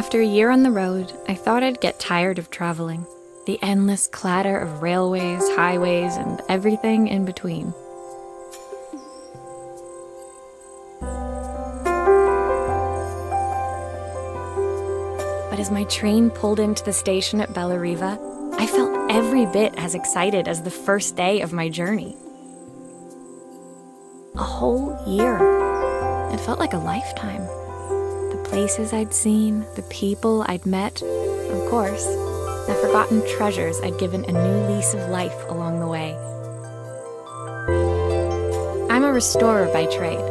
After a year on the road, I thought I'd get tired of traveling. The endless clatter of railways, highways, and everything in between. But as my train pulled into the station at Bellariva, I felt every bit as excited as the first day of my journey. A whole year. It felt like a lifetime. The places I'd seen, the people I'd met, of course, the forgotten treasures I'd given a new lease of life along the way. I'm a restorer by trade.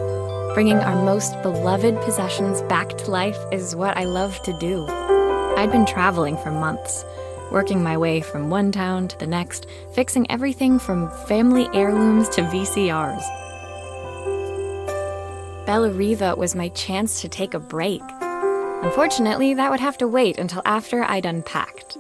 Bringing our most beloved possessions back to life is what I love to do. I'd been traveling for months, working my way from one town to the next, fixing everything from family heirlooms to VCRs. Bellariva was my chance to take a break. Unfortunately, that would have to wait until after I'd unpacked.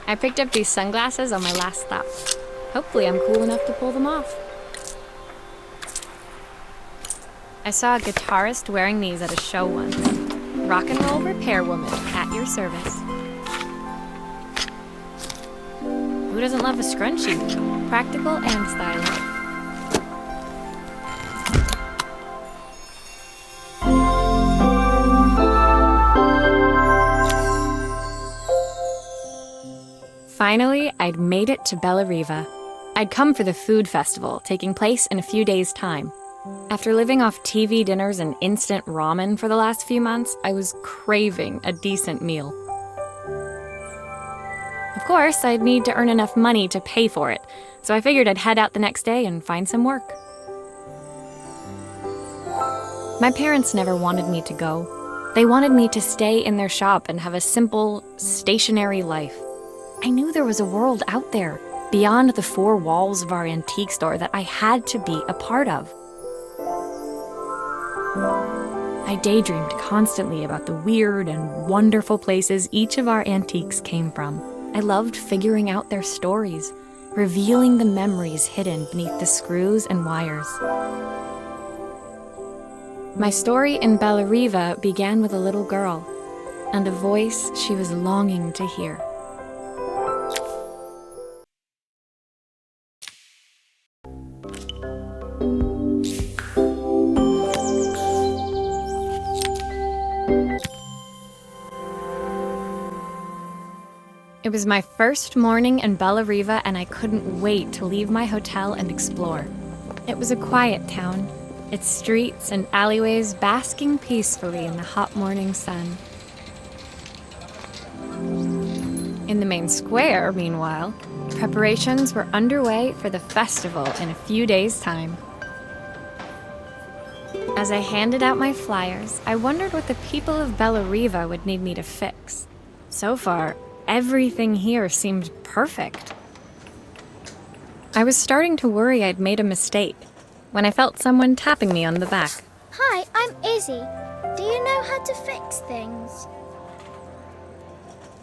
I picked up these sunglasses on my last stop. Hopefully I'm cool enough to pull them off. I saw a guitarist wearing these at a show once. Rock and roll repair woman at your service. Who doesn't love a scrunchie? Practical and stylish. Finally, I'd made it to Bellariva. I'd come for the food festival, taking place in a few days' time. After living off TV dinners and instant ramen for the last few months, I was craving a decent meal. Of course, I'd need to earn enough money to pay for it, so I figured I'd head out the next day and find some work. My parents never wanted me to go. They wanted me to stay in their shop and have a simple, stationary life. I knew there was a world out there, beyond the four walls of our antique store, that I had to be a part of. I daydreamed constantly about the weird and wonderful places each of our antiques came from. I loved figuring out their stories, revealing the memories hidden beneath the screws and wires. My story in Bellariva began with a little girl, and a voice she was longing to hear. It was my first morning in Bellariva, and I couldn't wait to leave my hotel and explore. It was a quiet town, its streets and alleyways basking peacefully in the hot morning sun. In the main square, meanwhile, preparations were underway for the festival in a few days' time. As I handed out my flyers, I wondered what the people of Bellariva would need me to fix. So far, everything here seemed perfect. I was starting to worry I'd made a mistake when I felt someone tapping me on the back. Hi, I'm Izzy. Do you know how to fix things?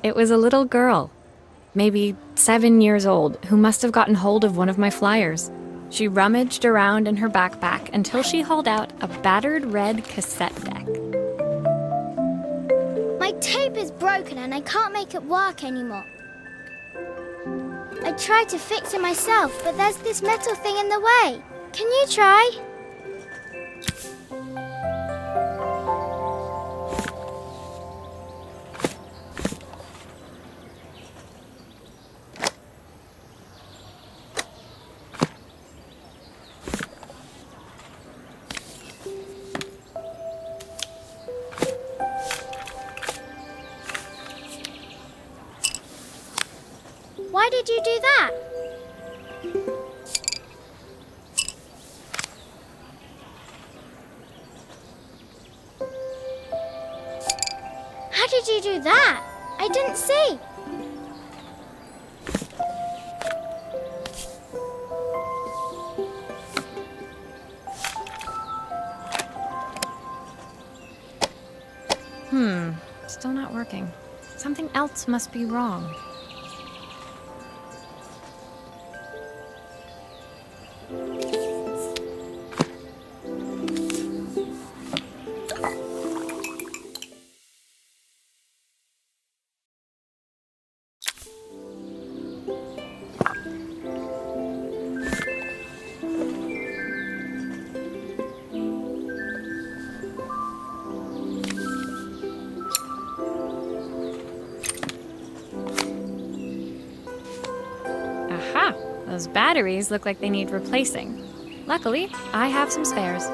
It was a little girl, maybe 7 years old, who must have gotten hold of one of my flyers. She rummaged around in her backpack until she hauled out a battered red cassette deck. My tape is broken and I can't make it work anymore. I tried to fix it myself, but there's this metal thing in the way. Can you try? Why did you do that? How did you do that? I didn't see. Still not working. Something else must be wrong. Aha! Those batteries look like they need replacing. Luckily, I have some spares.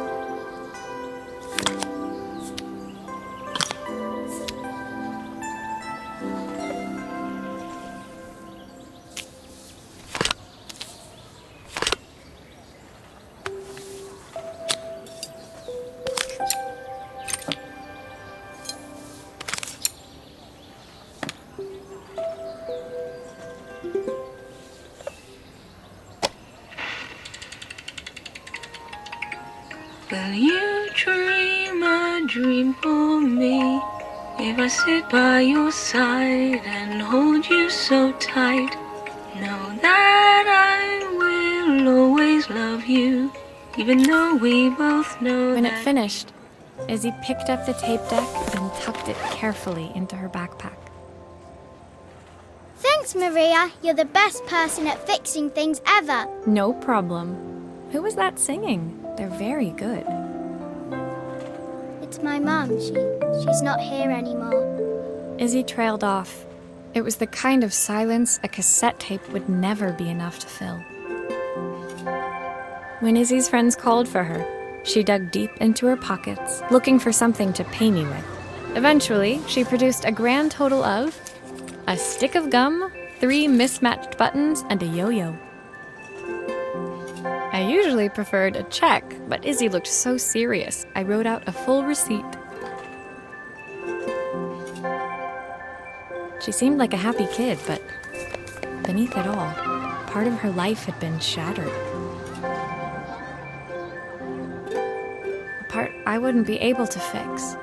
Will you dream a dream for me? If I sit by your side and hold you so tight, know that I will always love you, even though we both know When it that. finished, Izzy picked up the tape deck and tucked it carefully into her backpack. Thanks, Maria. You're the best person at fixing things ever. No problem. Who was that singing? They're very good. It's my mum. She's not here anymore. Izzy trailed off. It was the kind of silence a cassette tape would never be enough to fill. When Izzy's friends called for her, she dug deep into her pockets, looking for something to pay me with. Eventually, she produced a grand total of a stick of gum, 3 mismatched buttons, and a yo-yo. I usually preferred a check, but Izzy looked so serious, I wrote out a full receipt. She seemed like a happy kid, but beneath it all, part of her life had been shattered. A part I wouldn't be able to fix.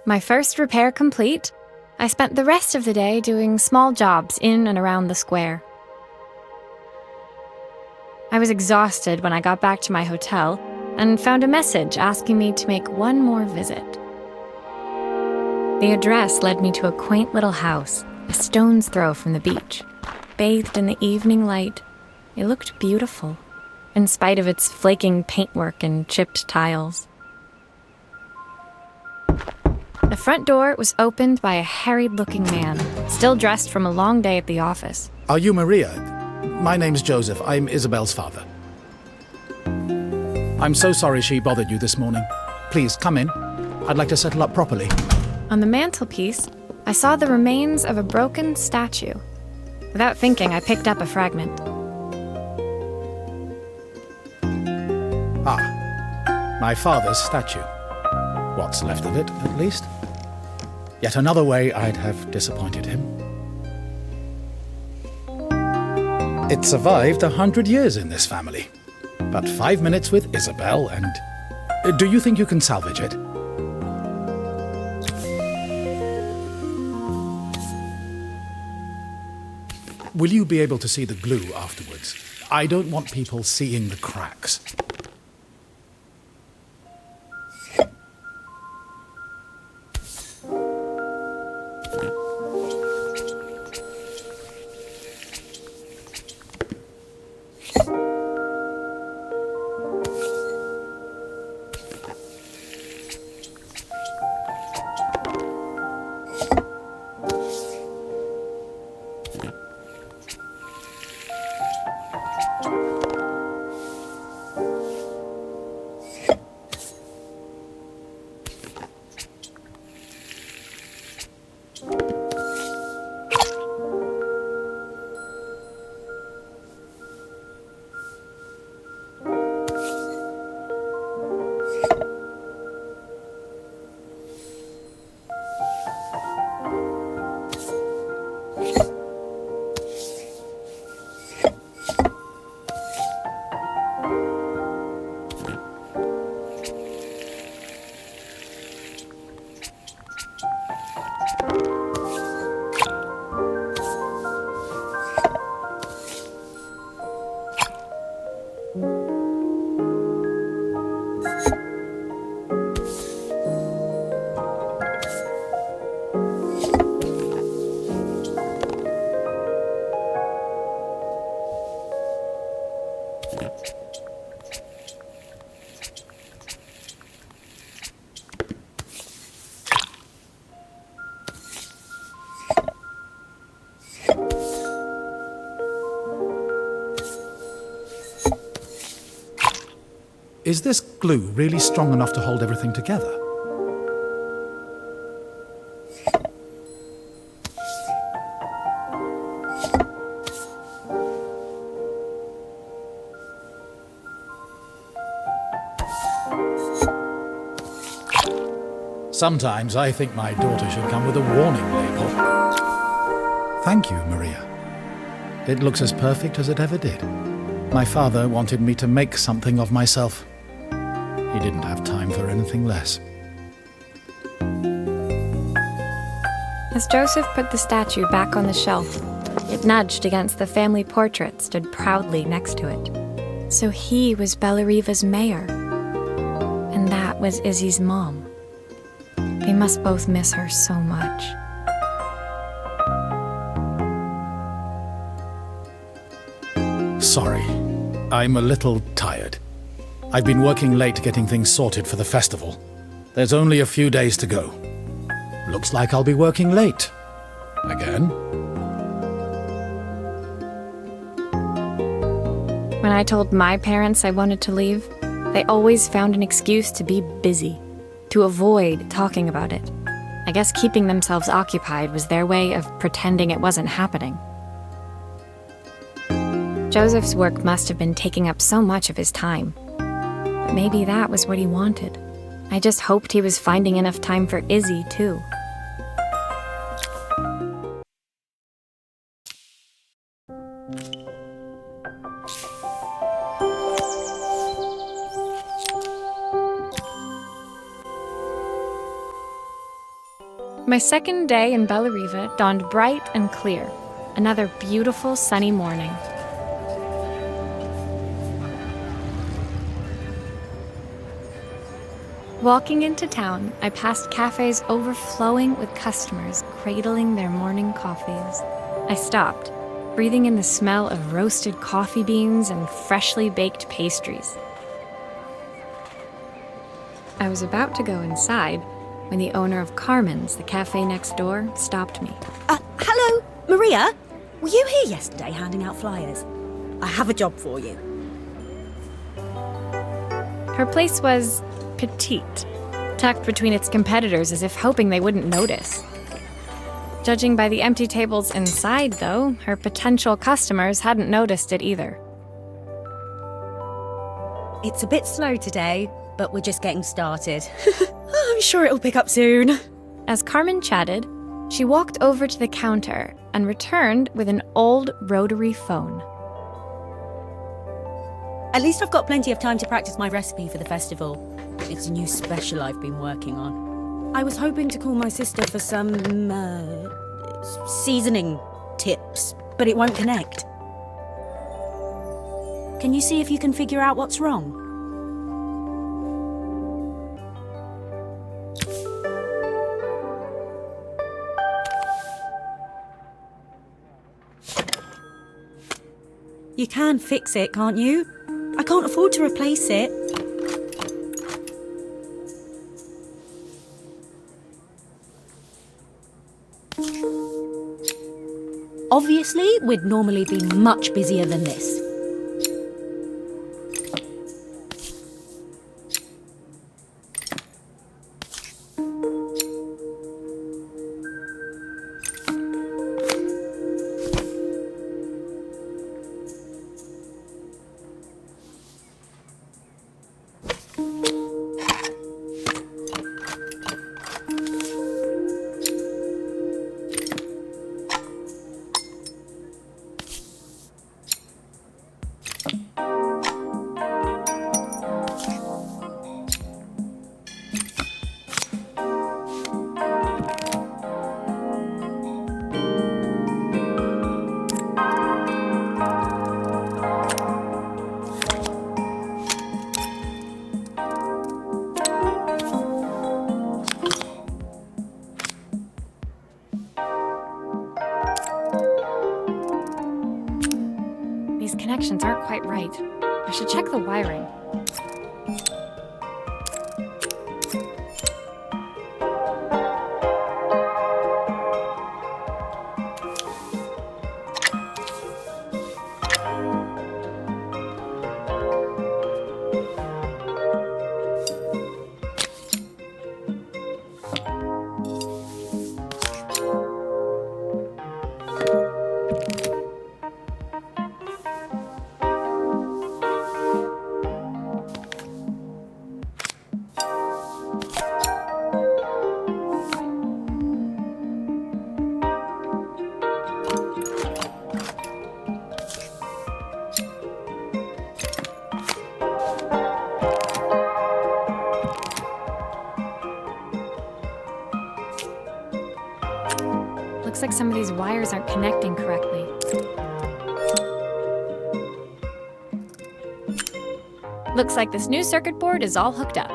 My first repair complete, I spent the rest of the day doing small jobs in and around the square. I was exhausted when I got back to my hotel and found a message asking me to make one more visit. The address led me to a quaint little house, a stone's throw from the beach. Bathed in the evening light, it looked beautiful, in spite of its flaking paintwork and chipped tiles. The front door was opened by a harried-looking man, still dressed from a long day at the office. Are you Maria? My name's Joseph. I'm Isabel's father. I'm so sorry she bothered you this morning. Please, come in. I'd like to settle up properly. On the mantelpiece, I saw the remains of a broken statue. Without thinking, I picked up a fragment. Ah, my father's statue. What's left of it, at least. Yet another way I'd have disappointed him. It survived 100 years in this family. But 5 minutes with Isabel and... Do you think you can salvage it? Will you be able to see the glue afterwards? I don't want people seeing the cracks. Is this glue really strong enough to hold everything together? Sometimes I think my daughter should come with a warning label. Thank you, Maria. It looks as perfect as it ever did. My father wanted me to make something of myself. He didn't have time for anything less. As Joseph put the statue back on the shelf, it nudged against the family portrait stood proudly next to it. So he was Bellariva's mayor. And that was Izzy's mom. They must both miss her so much. Sorry, I'm a little tired. I've been working late getting things sorted for the festival. There's only a few days to go. Looks like I'll be working late. Again. When I told my parents I wanted to leave, they always found an excuse to be busy, to avoid talking about it. I guess keeping themselves occupied was their way of pretending it wasn't happening. Joseph's work must have been taking up so much of his time. But maybe that was what he wanted. I just hoped he was finding enough time for Izzy, too. My second day in Bellariva dawned bright and clear. Another beautiful sunny morning. Walking into town, I passed cafes overflowing with customers cradling their morning coffees. I stopped, breathing in the smell of roasted coffee beans and freshly baked pastries. I was about to go inside when the owner of Carmen's, the cafe next door, stopped me. Hello, Maria? Were you here yesterday handing out flyers? I have a job for you. Her place was petite, tucked between its competitors as if hoping they wouldn't notice. Judging by the empty tables inside, though, her potential customers hadn't noticed it either. It's a bit slow today, but we're just getting started. I'm sure it'll pick up soon. As Carmen chatted, she walked over to the counter and returned with an old rotary phone. At least I've got plenty of time to practice my recipe for the festival. It's a new special I've been working on. I was hoping to call my sister for some, seasoning tips, but it won't connect. Can you see if you can figure out what's wrong? You can fix it, can't you? I can't afford to replace it. Obviously, we'd normally be much busier than this. These connections aren't quite right. I should check the wiring. looks like some of these wires aren't connecting correctly. Looks like this new circuit board is all hooked up.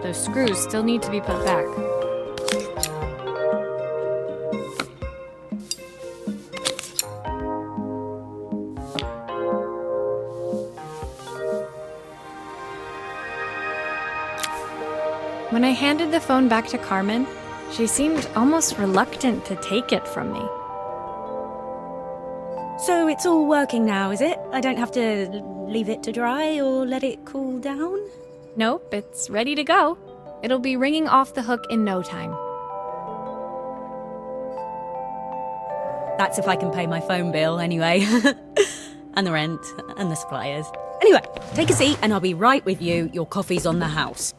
Those screws still need to be put back. When I handed the phone back to Carmen, she seemed almost reluctant to take it from me. So it's all working now, is it? I don't have to leave it to dry or let it cool down? Nope, it's ready to go. It'll be ringing off the hook in no time. That's if I can pay my phone bill anyway. And the rent, and the suppliers. Anyway, take a seat and I'll be right with you. Your coffee's on the house.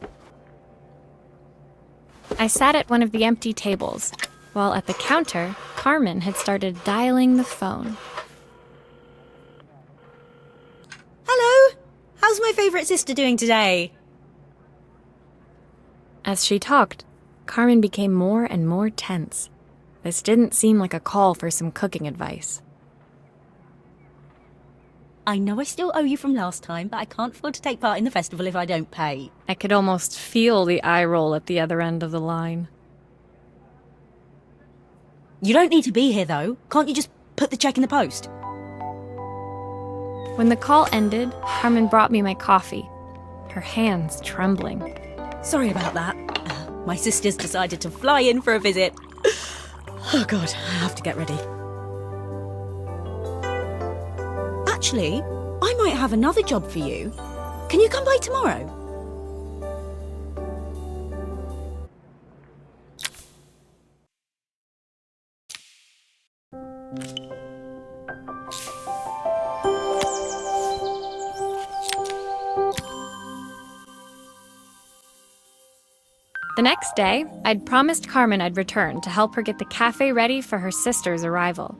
I sat at one of the empty tables, while at the counter, Carmen had started dialing the phone. Hello? How's my favourite sister doing today? As she talked, Carmen became more and more tense. This didn't seem like a call for some cooking advice. I know I still owe you from last time, but I can't afford to take part in the festival if I don't pay. I could almost feel the eye roll at the other end of the line. You don't need to be here, though. Can't you just put the check in the post? When the call ended, Carmen brought me my coffee, her hands trembling. Sorry about that. My sister's decided to fly in for a visit. Oh God, I have to get ready. Actually, I might have another job for you. Can you come by tomorrow? The next day, I'd promised Carmen I'd return to help her get the cafe ready for her sister's arrival.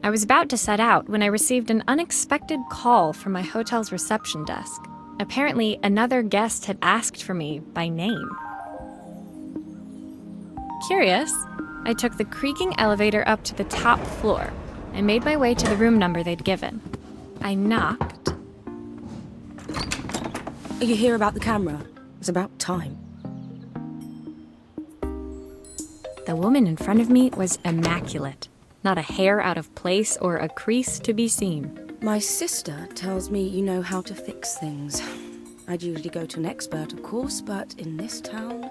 I was about to set out when I received an unexpected call from my hotel's reception desk. Apparently, another guest had asked for me by name. Curious, I took the creaking elevator up to the top floor and made my way to the room number they'd given. I knocked. Are you here about the camera? It's about time. The woman in front of me was immaculate. Not a hair out of place or a crease to be seen. My sister tells me you know how to fix things. I'd usually go to an expert, of course, but in this town...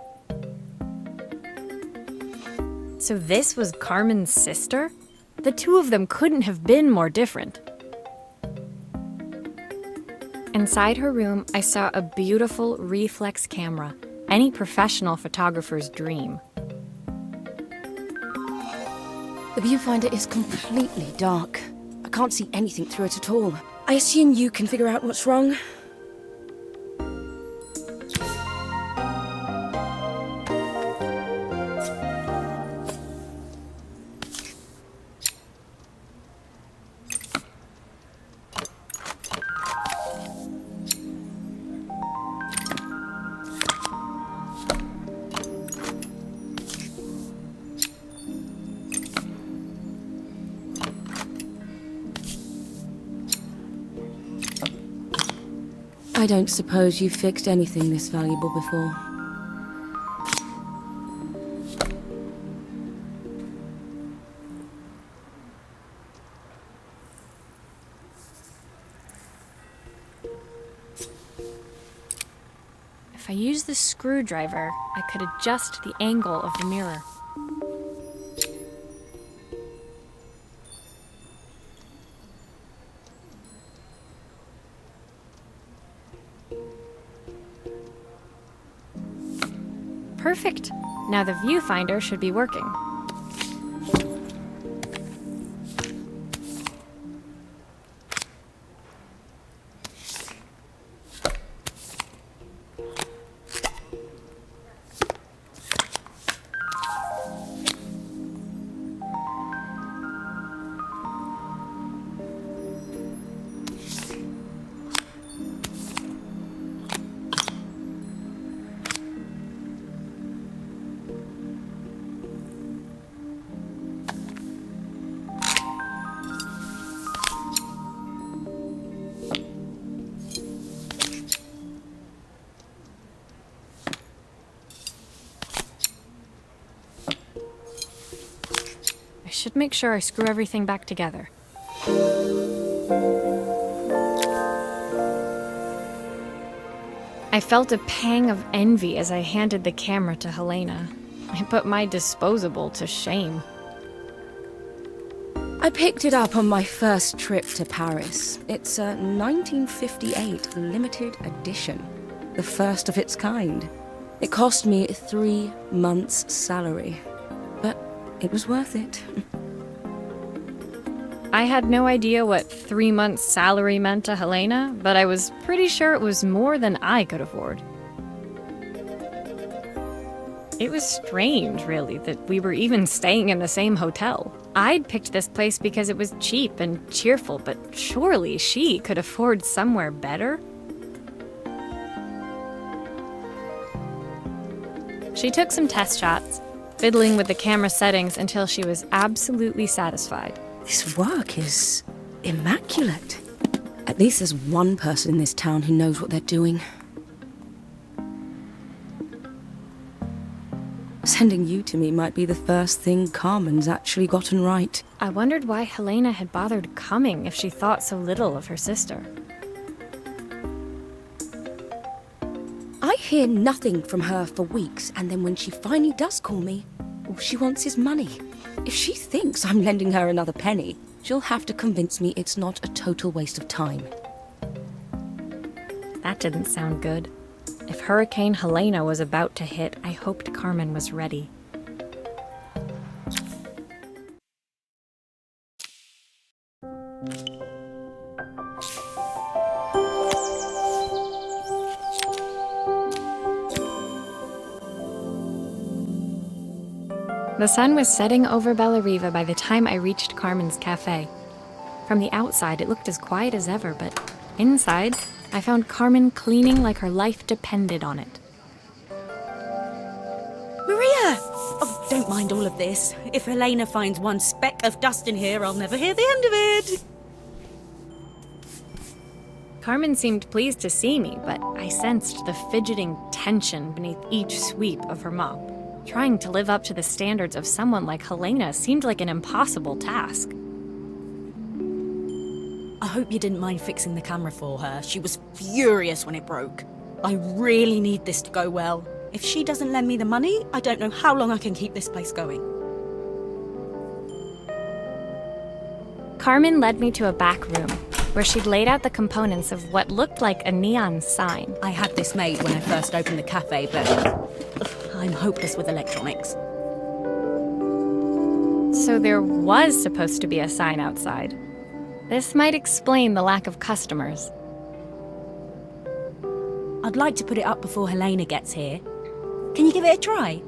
So this was Carmen's sister? The two of them couldn't have been more different. Inside her room, I saw a beautiful reflex camera, any professional photographer's dream. The viewfinder is completely dark. I can't see anything through it at all. I assume you can figure out what's wrong. I don't suppose you've fixed anything this valuable before. If I used the screwdriver, I could adjust the angle of the mirror. Perfect. Now the viewfinder should be working. I should make sure I screw everything back together. I felt a pang of envy as I handed the camera to Helena. I put my disposable to shame. I picked it up on my first trip to Paris. It's a 1958 limited edition, the first of its kind. It cost me 3 months' salary, but it was worth it. I had no idea what 3 months' salary meant to Helena, but I was pretty sure it was more than I could afford. It was strange, really, that we were even staying in the same hotel. I'd picked this place because it was cheap and cheerful, but surely she could afford somewhere better? She took some test shots, fiddling with the camera settings until she was absolutely satisfied. This work is immaculate. At least there's one person in this town who knows what they're doing. Sending you to me might be the first thing Carmen's actually gotten right. I wondered why Helena had bothered coming if she thought so little of her sister. I hear nothing from her for weeks, and then when she finally does call me, all she wants is money. If she thinks I'm lending her another penny, she'll have to convince me it's not a total waste of time. That didn't sound good. If Hurricane Helena was about to hit, I hoped Carmen was ready. The sun was setting over Bellariva by the time I reached Carmen's cafe. From the outside, it looked as quiet as ever, but inside, I found Carmen cleaning like her life depended on it. Maria! Oh, don't mind all of this. If Helena finds one speck of dust in here, I'll never hear the end of it. Carmen seemed pleased to see me, but I sensed the fidgeting tension beneath each sweep of her mop. Trying to live up to the standards of someone like Helena seemed like an impossible task. I hope you didn't mind fixing the camera for her. She was furious when it broke. I really need this to go well. If she doesn't lend me the money, I don't know how long I can keep this place going. Carmen led me to a back room, where she'd laid out the components of what looked like a neon sign. I had this made when I first opened the cafe, but I'm hopeless with electronics. So there was supposed to be a sign outside. This might explain the lack of customers. I'd like to put it up before Helena gets here. Can you give it a try?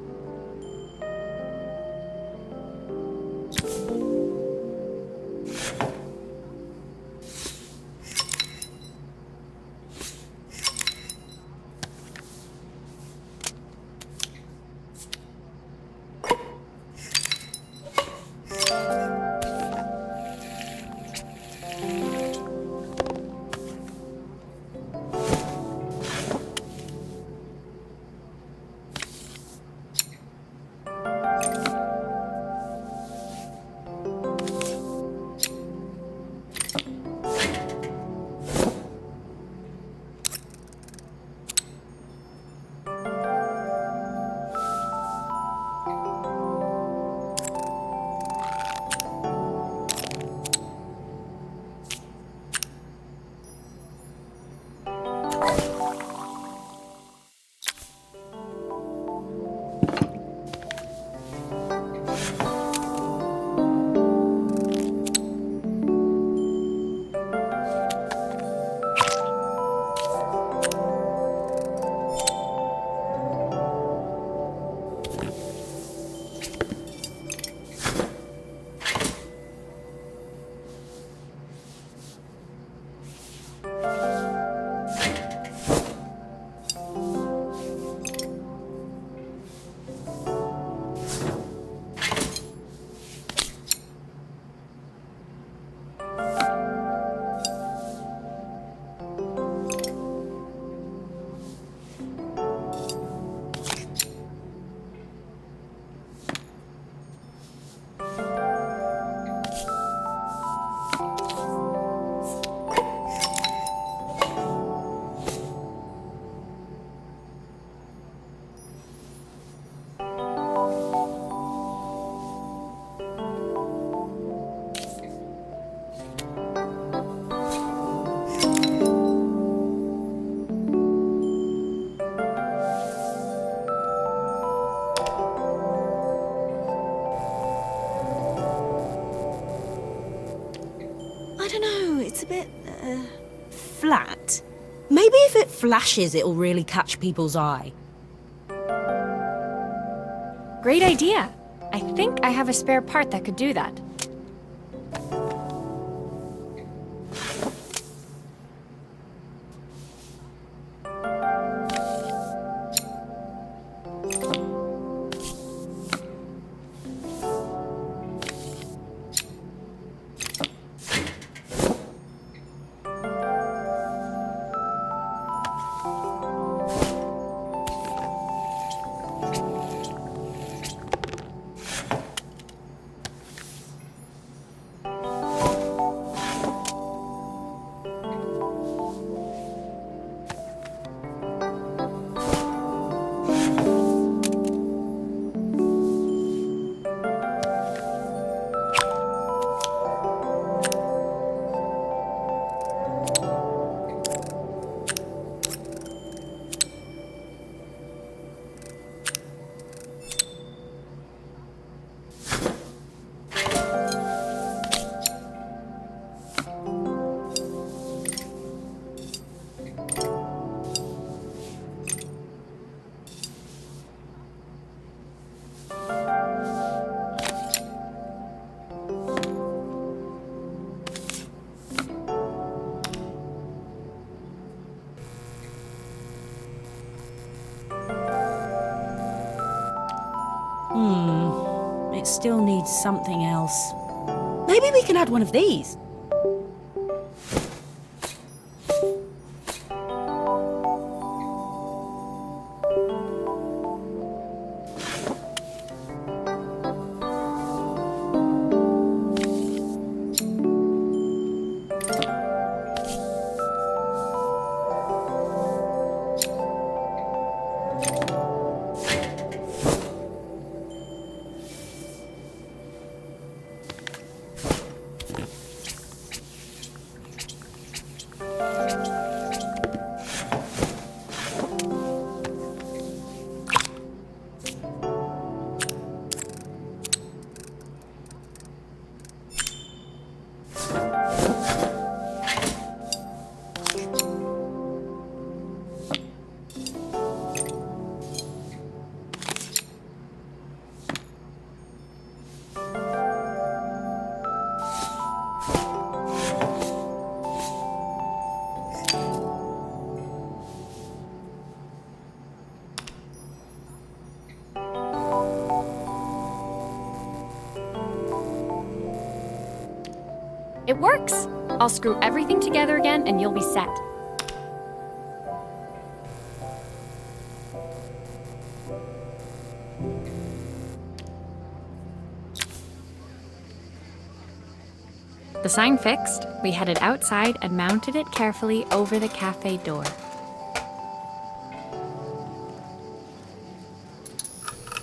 Maybe if it flashes, it'll really catch people's eye. Great idea. I think I have a spare part that could do that. It still needs something else. Maybe we can add one of these. It works! I'll screw everything together again and you'll be set. The sign fixed, we headed outside and mounted it carefully over the cafe door.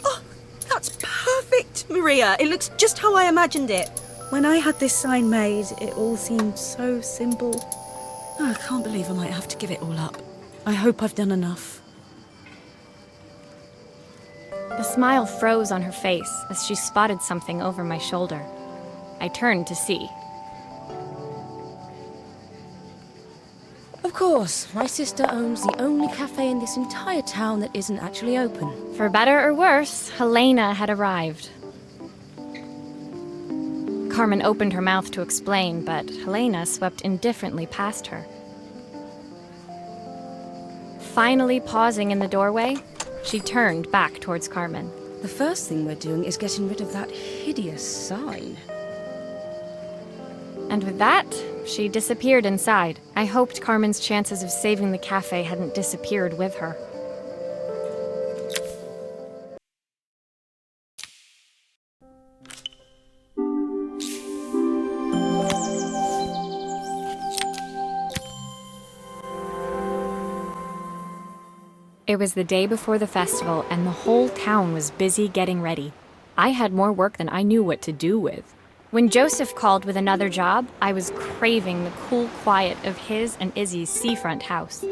Oh, that's perfect, Maria. It looks just how I imagined it. When I had this sign made, it all seemed so simple. Oh, I can't believe I might have to give it all up. I hope I've done enough. The smile froze on her face as she spotted something over my shoulder. I turned to see. Of course, my sister owns the only cafe in this entire town that isn't actually open. For better or worse, Helena had arrived. Carmen opened her mouth to explain, but Helena swept indifferently past her. Finally pausing in the doorway, she turned back towards Carmen. The first thing we're doing is getting rid of that hideous sign. And with that, she disappeared inside. I hoped Carmen's chances of saving the cafe hadn't disappeared with her. It was the day before the festival, and the whole town was busy getting ready. I had more work than I knew what to do with. When Joseph called with another job, I was craving the cool quiet of his and Izzy's seafront house.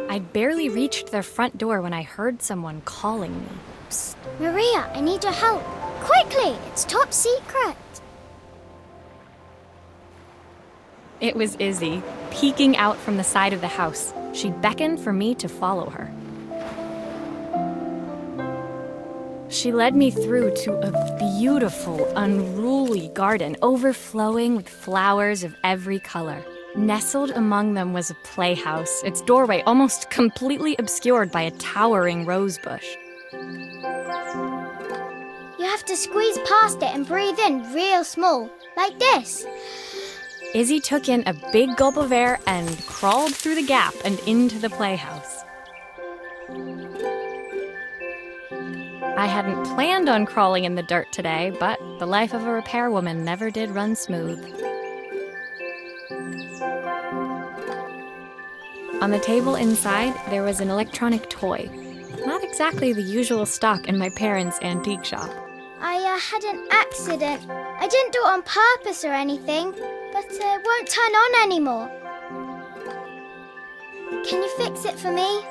I'd barely reached their front door when I heard someone calling me. Psst. Maria, I need your help. Quickly, it's top secret. It was Izzy, peeking out from the side of the house. She beckoned for me to follow her. She led me through to a beautiful, unruly garden overflowing with flowers of every color. Nestled among them was a playhouse, its doorway almost completely obscured by a towering rose bush. You have to squeeze past it and breathe in real small, like this. Izzy took in a big gulp of air and crawled through the gap and into the playhouse. I hadn't planned on crawling in the dirt today, but the life of a repairwoman never did run smooth. On the table inside, there was an electronic toy. Not exactly the usual stock in my parents' antique shop. I had an accident. I didn't do it on purpose or anything, but it won't turn on anymore. Can you fix it for me?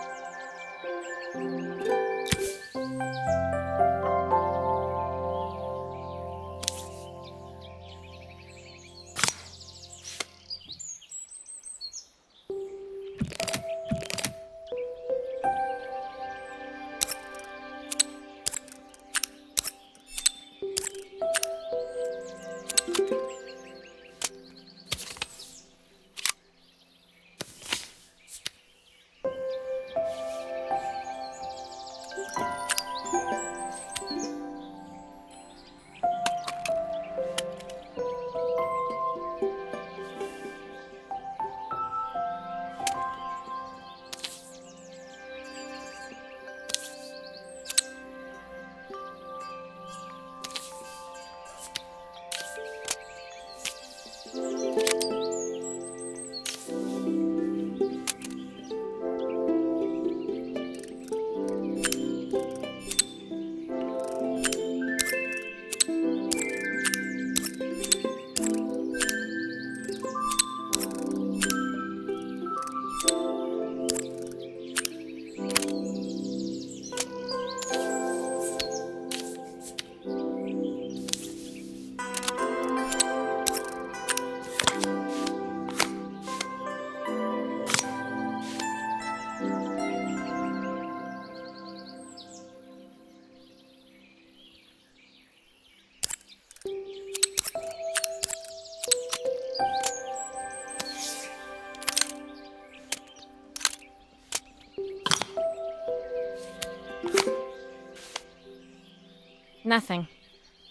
Nothing.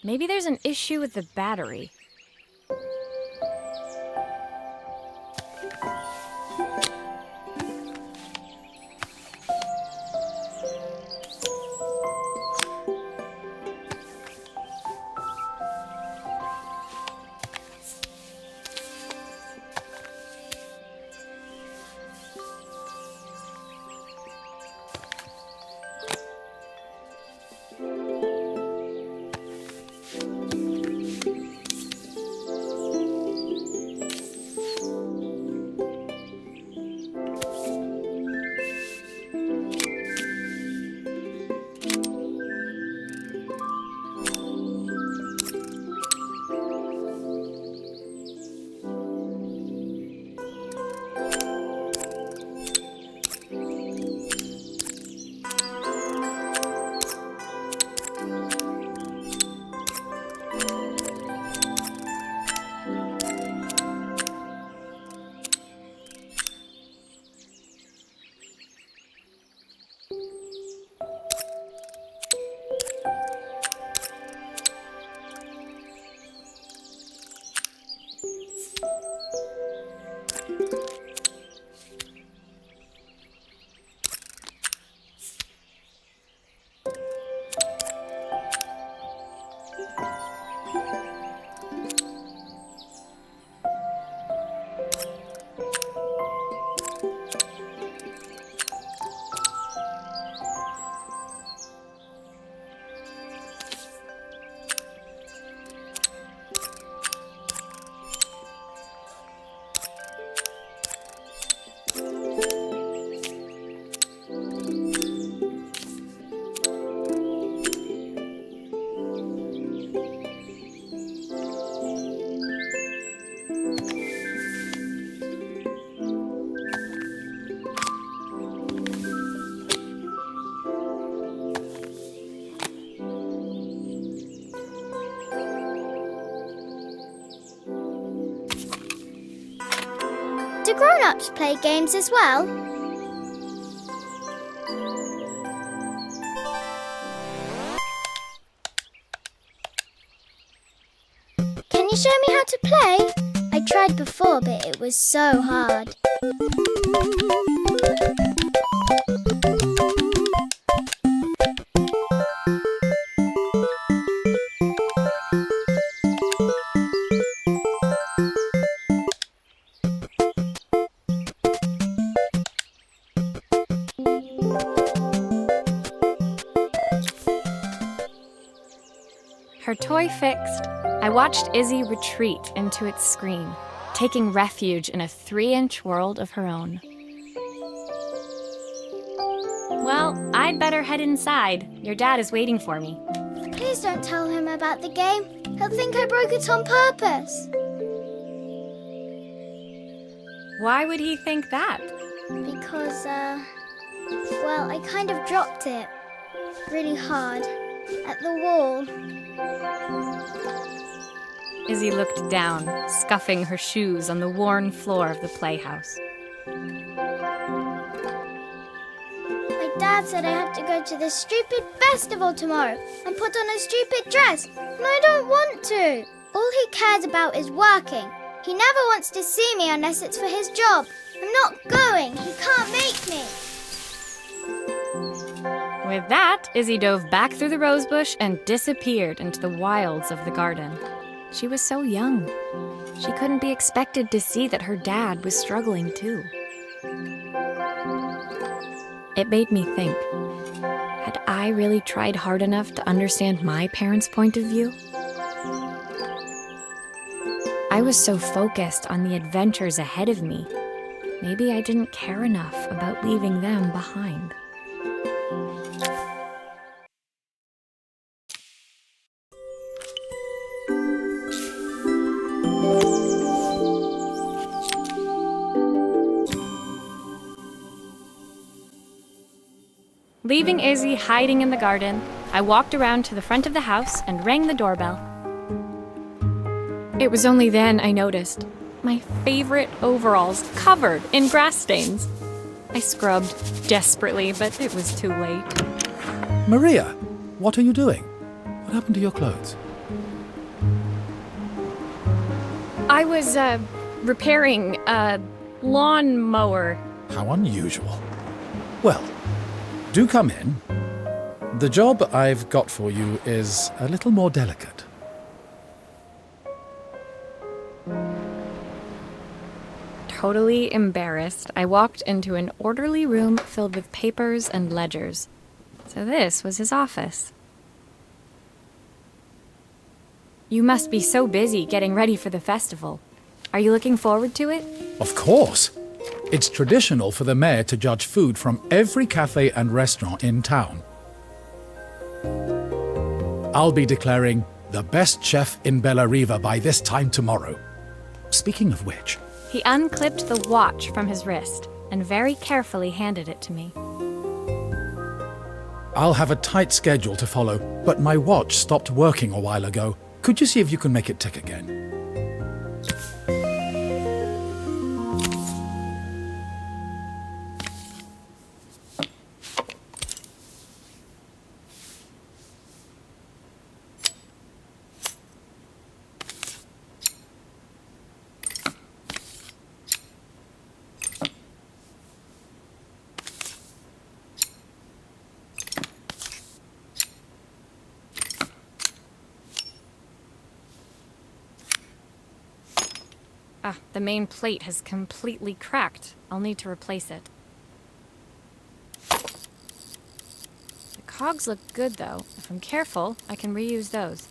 Maybe there's an issue with the battery. Do grown-ups play games as well? Can you show me how to play? I tried before, but it was so hard. Her toy fixed, I watched Izzy retreat into its screen, taking refuge in a 3-inch world of her own. Well, I'd better head inside. Your dad is waiting for me. Please don't tell him about the game. He'll think I broke it on purpose. Why would he think that? Because, well, I kind of dropped it really hard at the wall. Izzy looked down, scuffing her shoes on the worn floor of the playhouse. My dad said I had to go to this stupid festival tomorrow and put on a stupid dress, and I don't want to. All he cares about is working. He never wants to see me unless it's for his job. I'm not going. He can't make me. With that, Izzy dove back through the rosebush and disappeared into the wilds of the garden. She was so young. She couldn't be expected to see that her dad was struggling too. It made me think, had I really tried hard enough to understand my parents' point of view? I was so focused on the adventures ahead of me, maybe I didn't care enough about leaving them behind. Leaving Izzy hiding in the garden, I walked around to the front of the house and rang the doorbell. It was only then I noticed my favorite overalls covered in grass stains. I scrubbed desperately, but it was too late. Maria, what are you doing? What happened to your clothes? I was, repairing a lawnmower. How unusual. Well, do come in. The job I've got for you is a little more delicate. Totally embarrassed, I walked into an orderly room filled with papers and ledgers. So this was his office. You must be so busy getting ready for the festival. Are you looking forward to it? Of course. It's traditional for the mayor to judge food from every cafe and restaurant in town. I'll be declaring the best chef in Bella Riva by this time tomorrow. Speaking of which... He unclipped the watch from his wrist and very carefully handed it to me. I'll have a tight schedule to follow, but my watch stopped working a while ago. Could you see if you can make it tick again? Ah, the main plate has completely cracked. I'll need to replace it. The cogs look good, though. If I'm careful, I can reuse those.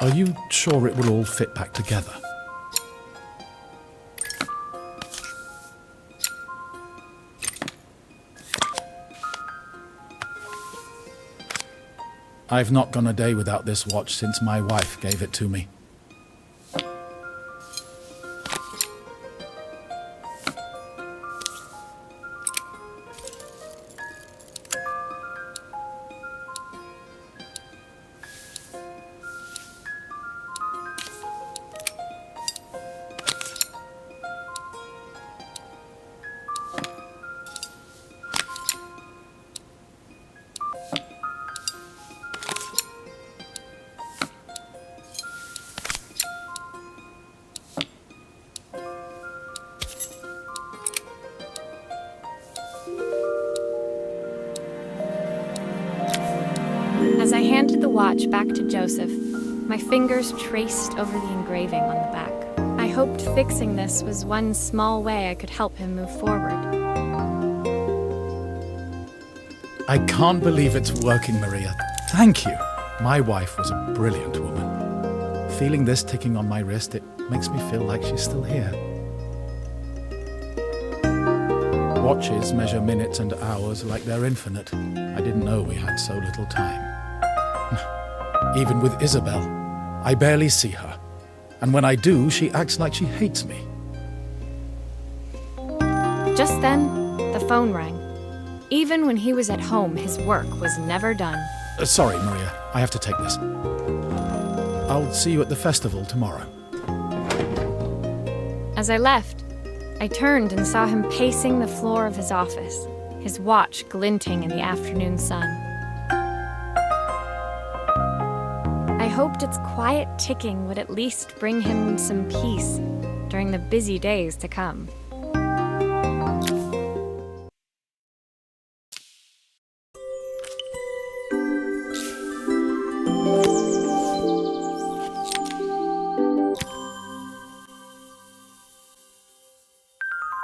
Are you sure it will all fit back together? I've not gone a day without this watch since my wife gave it to me. As I handed the watch back to Joseph, my fingers traced over the engraving on the back. I hoped fixing this was one small way I could help him move forward. I can't believe it's working, Maria. Thank you. My wife was a brilliant woman. Feeling this ticking on my wrist, it makes me feel like she's still here. Watches measure minutes and hours like they're infinite. I didn't know we had so little time. Even with Isabel, I barely see her. And when I do, she acts like she hates me. Just then, the phone rang. Even when he was at home, his work was never done. Sorry, Maria. I have to take this. I'll see you at the festival tomorrow. As I left, I turned and saw him pacing the floor of his office, his watch glinting in the afternoon sun. I hoped its quiet ticking would at least bring him some peace during the busy days to come.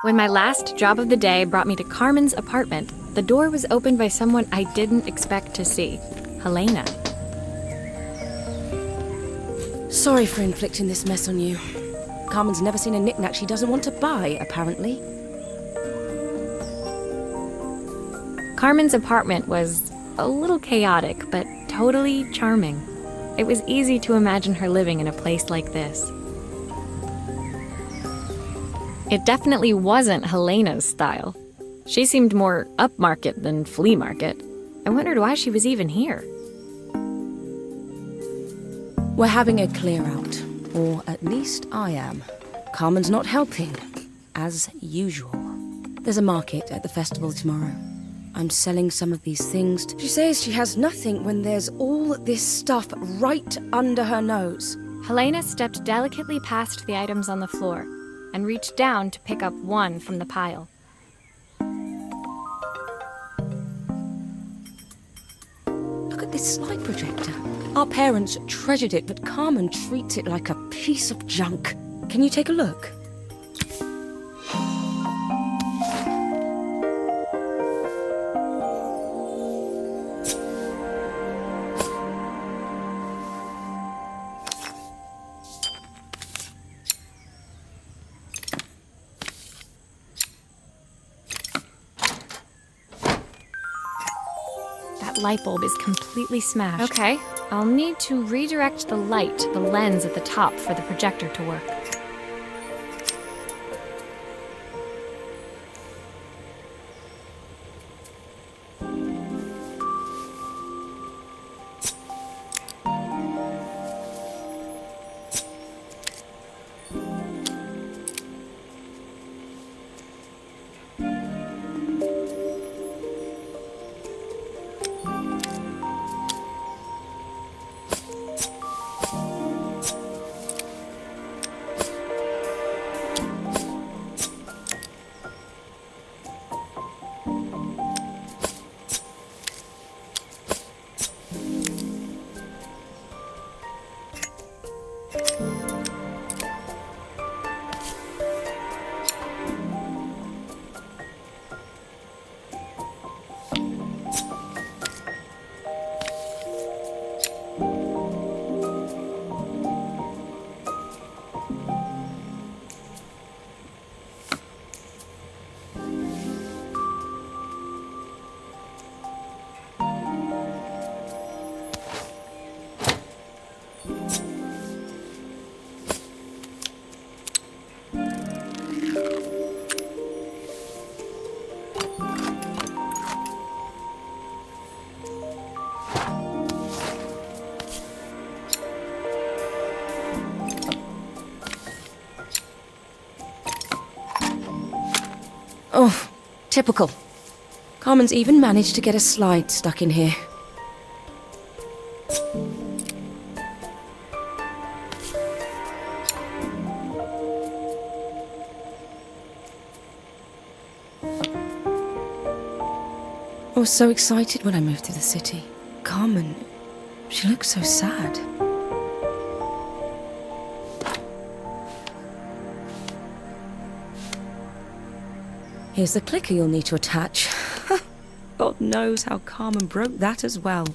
When my last job of the day brought me to Carmen's apartment, the door was opened by someone I didn't expect to see, Helena. Sorry for inflicting this mess on you. Carmen's never seen a knick-knack she doesn't want to buy, apparently. Carmen's apartment was a little chaotic, but totally charming. It was easy to imagine her living in a place like this. It definitely wasn't Helena's style. She seemed more upmarket than flea market. I wondered why she was even here. We're having a clear out, or at least I am. Carmen's not helping, as usual. There's a market at the festival tomorrow. I'm selling some of these things. She says she has nothing when there's all this stuff right under her nose. Helena stepped delicately past the items on the floor and reached down to pick up one from the pile. Look at this slide projector. Our parents treasured it, but Carmen treats it like a piece of junk. Can you take a look? That light bulb is completely smashed. Okay, I'll need to redirect the light to the lens at the top for the projector to work. Oh, typical. Carmen's even managed to get a slide stuck in here. I was so excited when I moved to the city. Carmen, she looked so sad. Here's the clicker you'll need to attach. God knows how Carmen broke that as well.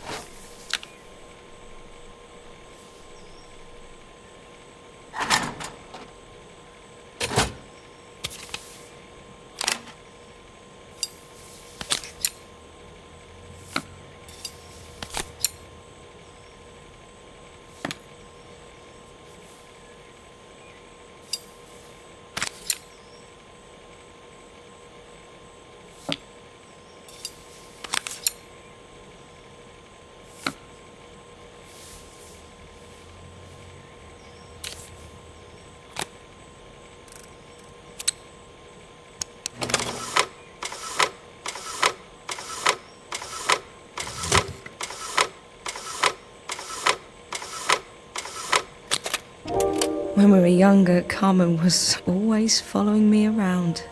When we were younger, Carmen was always following me around.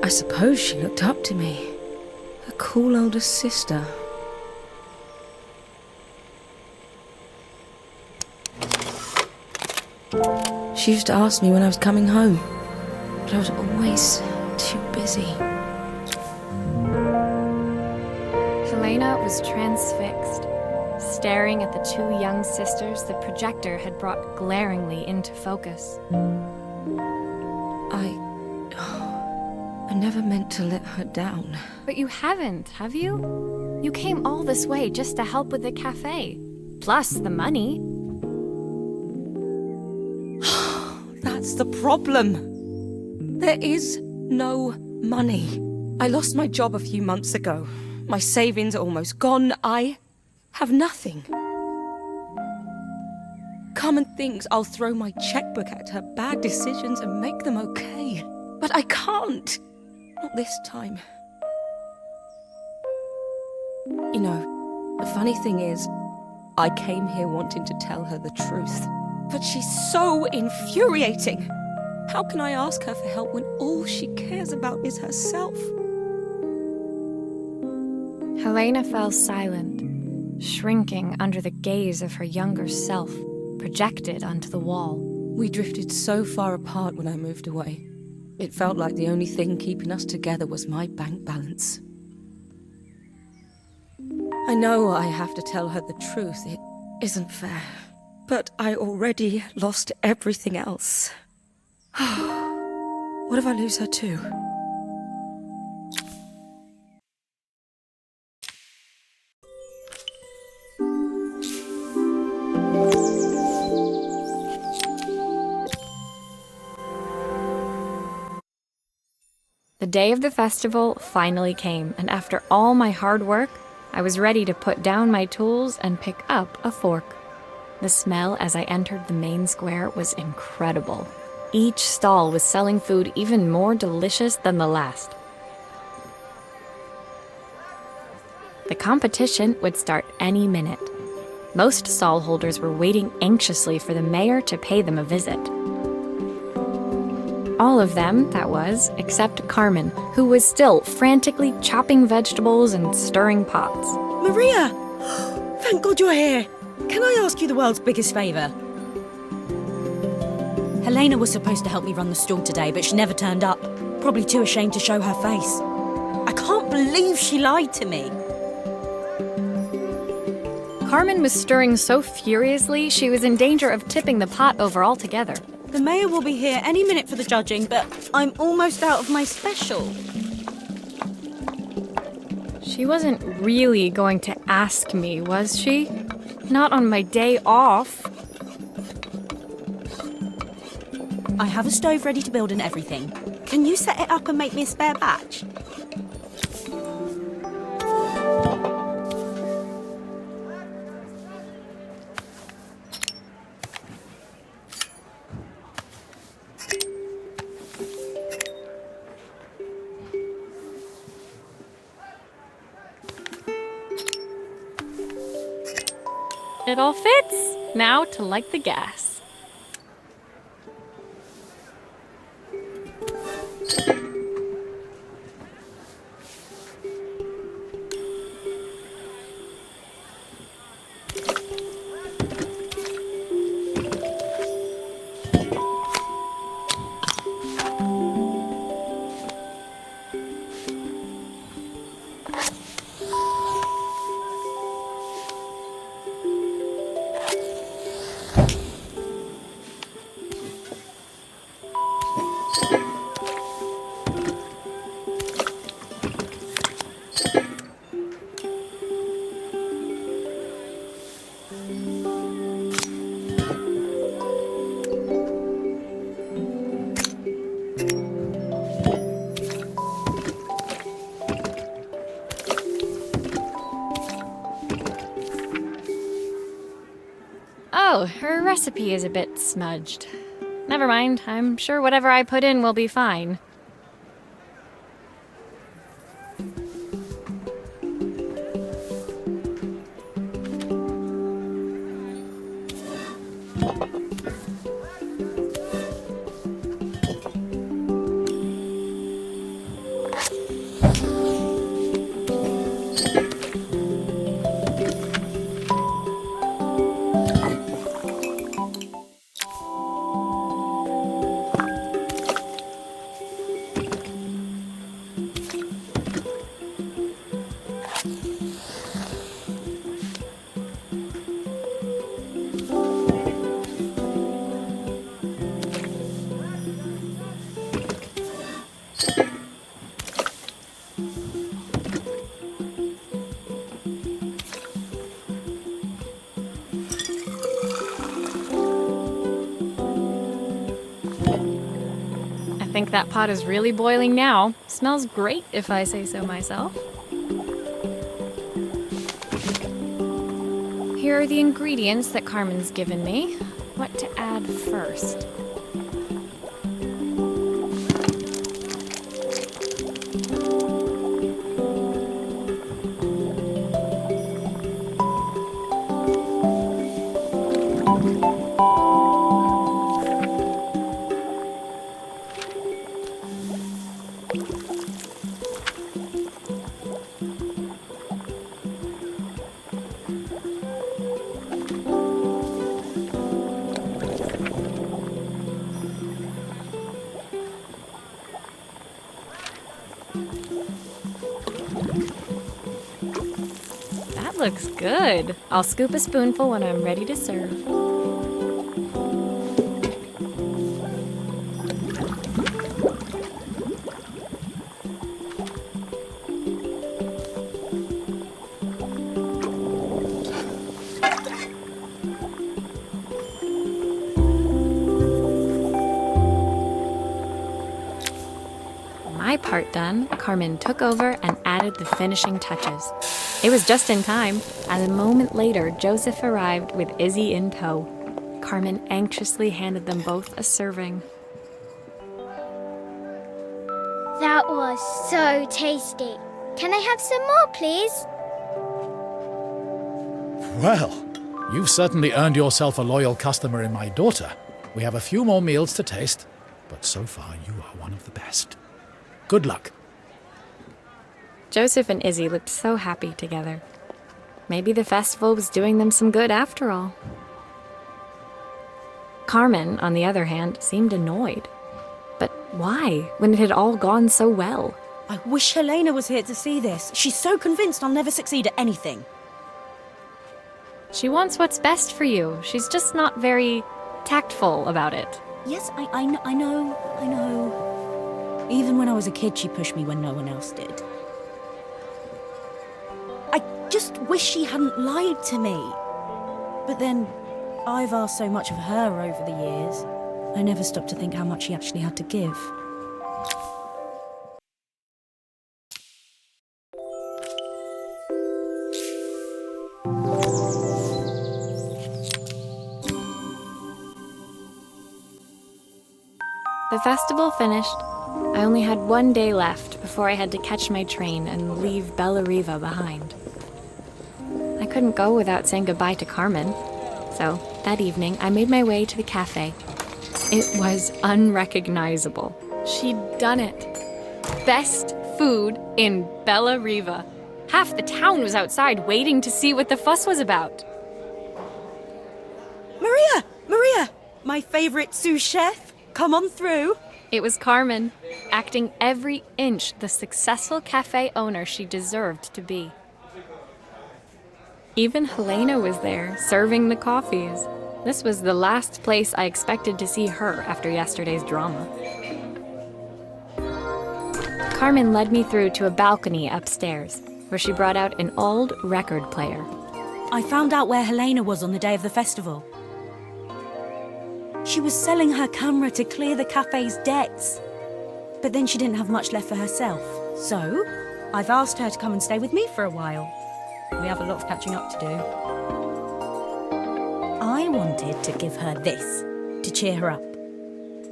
I suppose she looked up to me. A cool older sister. She used to ask me when I was coming home, but I was always too busy. Helena was transfixed, staring at the two young sisters the projector had brought glaringly into focus. I never meant to let her down. But you haven't, have you? You came all this way just to help with the cafe. Plus the money. That's the problem. There is no money. I lost my job a few months ago. My savings are almost gone. I have nothing. Carmen thinks I'll throw my checkbook at her bad decisions and make them okay. But I can't. Not this time. You know, the funny thing is, I came here wanting to tell her the truth. But she's so infuriating. How can I ask her for help when all she cares about is herself? Helena fell silent, shrinking under the gaze of her younger self, projected onto the wall. We drifted so far apart when I moved away. It felt like the only thing keeping us together was my bank balance. I know I have to tell her the truth. It isn't fair. But I already lost everything else. What if I lose her too? The day of the festival finally came, and after all my hard work, I was ready to put down my tools and pick up a fork. The smell as I entered the main square was incredible. Each stall was selling food even more delicious than the last. The competition would start any minute. Most stall holders were waiting anxiously for the mayor to pay them a visit. All of them, that was, except Carmen, who was still frantically chopping vegetables and stirring pots. Maria! Thank God you're here. Can I ask you the world's biggest favour? Helena was supposed to help me run the stall today, but she never turned up. Probably too ashamed to show her face. I can't believe she lied to me. Carmen was stirring so furiously she was in danger of tipping the pot over altogether. The mayor will be here any minute for the judging, but I'm almost out of my special. She She wasn't really going to ask me, was she? Not on my day off. I have a stove ready to build and everything. Can you set it up and make me a spare batch? It all fits. Now to light the gas. Oh, her recipe is a bit smudged. Never mind, I'm sure whatever I put in will be fine. I think that pot is really boiling now. Smells great if I say so myself. Here are the ingredients that Carmen's given me. What to add first? That looks good. I'll scoop a spoonful when I'm ready to serve. My part done, Carmen took over and added the finishing touches. It was just in time, as a moment later, Joseph arrived with Izzy in tow. Carmen anxiously handed them both a serving. That was so tasty. Can I have some more, please? Well, you've certainly earned yourself a loyal customer in my daughter. We have a few more meals to taste, but so far you are one of the best. Good luck. Joseph and Izzy looked so happy together. Maybe the festival was doing them some good after all. Carmen, on the other hand, seemed annoyed. But why, when it had all gone so well? I wish Helena was here to see this. She's so convinced I'll never succeed at anything. She wants what's best for you. She's just not very tactful about it. Yes, I know. Even when I was a kid, she pushed me when no one else did. just wish she hadn't lied to me. But then, I've asked so much of her over the years. I never stopped to think how much she actually had to give. The festival finished. I only had one day left before I had to catch my train and leave Bella Riva behind. I couldn't go without saying goodbye to Carmen. So, that evening, I made my way to the cafe. It was unrecognizable. She'd done it. Best food in Bella Riva. Half the town was outside waiting to see what the fuss was about. Maria! My favourite sous chef. Come on through. It was Carmen, acting every inch the successful cafe owner she deserved to be. Even Helena was there, serving the coffees. This was the last place I expected to see her after yesterday's drama. Carmen led me through to a balcony upstairs, where she brought out an old record player. I found out where Helena was on the day of the festival. She was selling her camera to clear the cafe's debts. But then she didn't have much left for herself. So, I've asked her to come and stay with me for a while. We have a lot of catching up to do. I wanted to give her this, to cheer her up.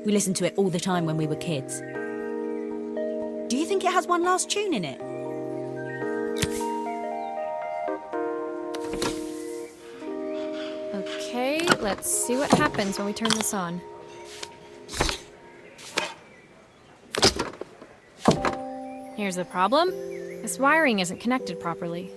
We listened to it all the time when we were kids. Do you think it has one last tune in it? Okay, let's see what happens when we turn this on. Here's the problem. This wiring isn't connected properly.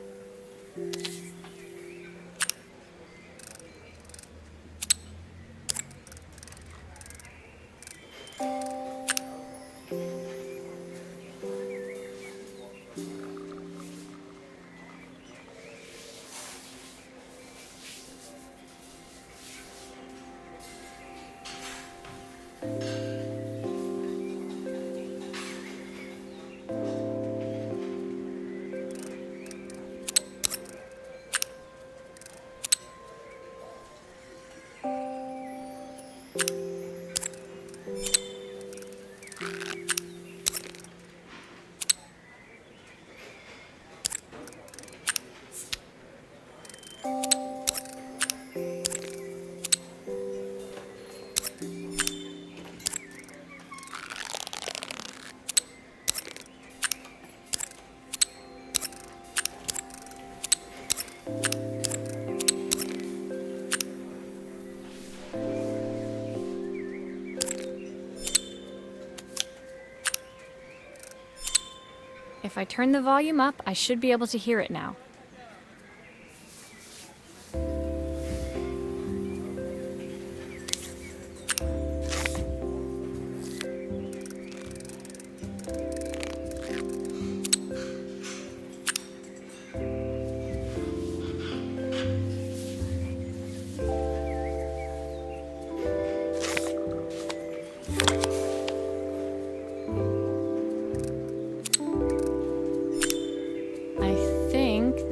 If I turn the volume up, I should be able to hear it now.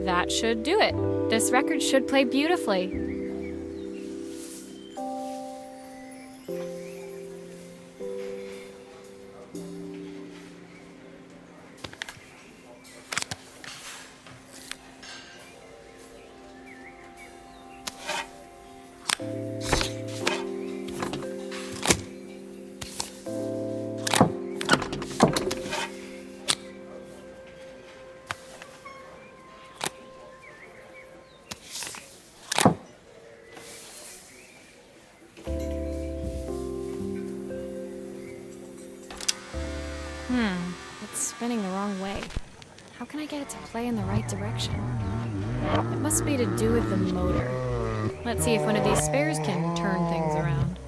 That should do it. This record should play beautifully. It's spinning the wrong way. How can I get it to play in the right direction? It must be to do with the motor. Let's see if one of these spares can turn things around.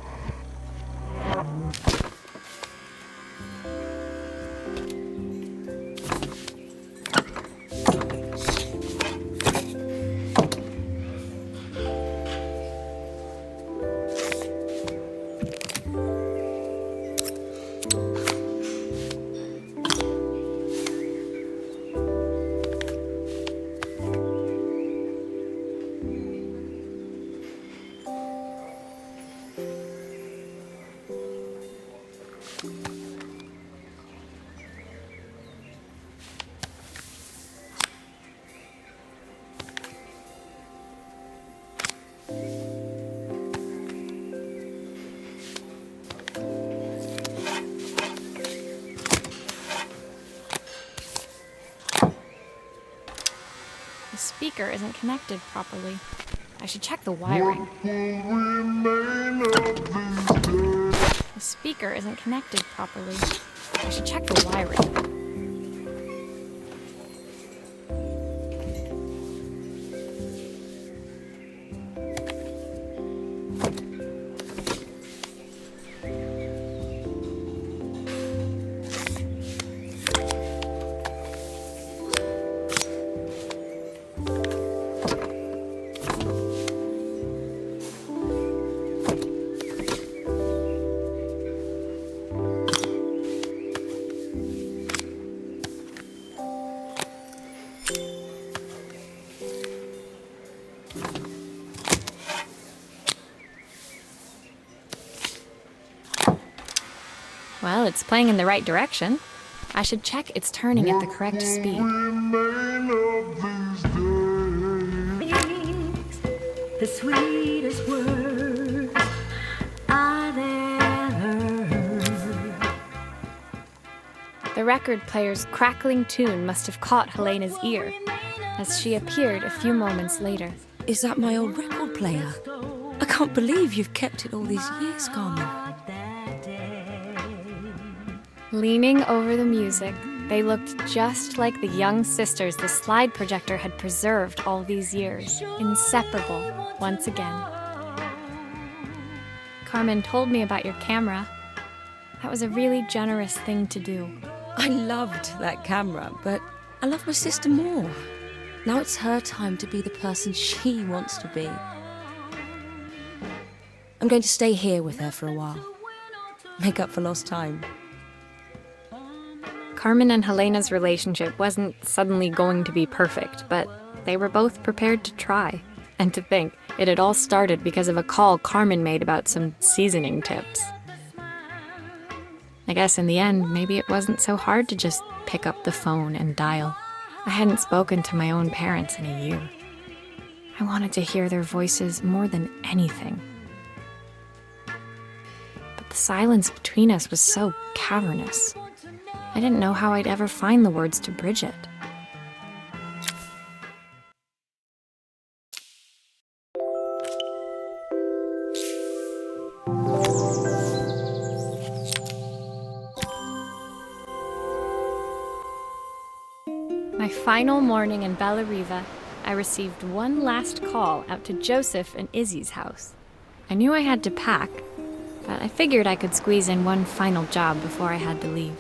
speaker isn't connected properly. I should check the wiring. The speaker isn't connected properly. I should check the wiring. Well, it's playing in the right direction. I should check it's turning at the correct speed. The sweetest words I've ever heard. The record player's crackling tune must have caught Helena's ear, as she appeared a few moments later. Is that my old record player? I can't believe you've kept it all these years, Carmen. Leaning over the music, they looked just like the young sisters the slide projector had preserved all these years, inseparable once again. Carmen told me about your camera. That was a really generous thing to do. I loved that camera, but I love my sister more. Now it's her time to be the person she wants to be. I'm going to stay here with her for a while. Make up for lost time. Carmen and Helena's relationship wasn't suddenly going to be perfect, but they were both prepared to try. And to think, it had all started because of a call Carmen made about some seasoning tips. I guess in the end, maybe it wasn't so hard to just pick up the phone and dial. I hadn't spoken to my own parents in a year. I wanted to hear their voices more than anything. But the silence between us was so cavernous. I didn't know how I'd ever find the words to bridge it. My final morning in Bellariva, I received one last call out to Joseph and Izzy's house. I knew I had to pack, but I figured I could squeeze in one final job before I had to leave.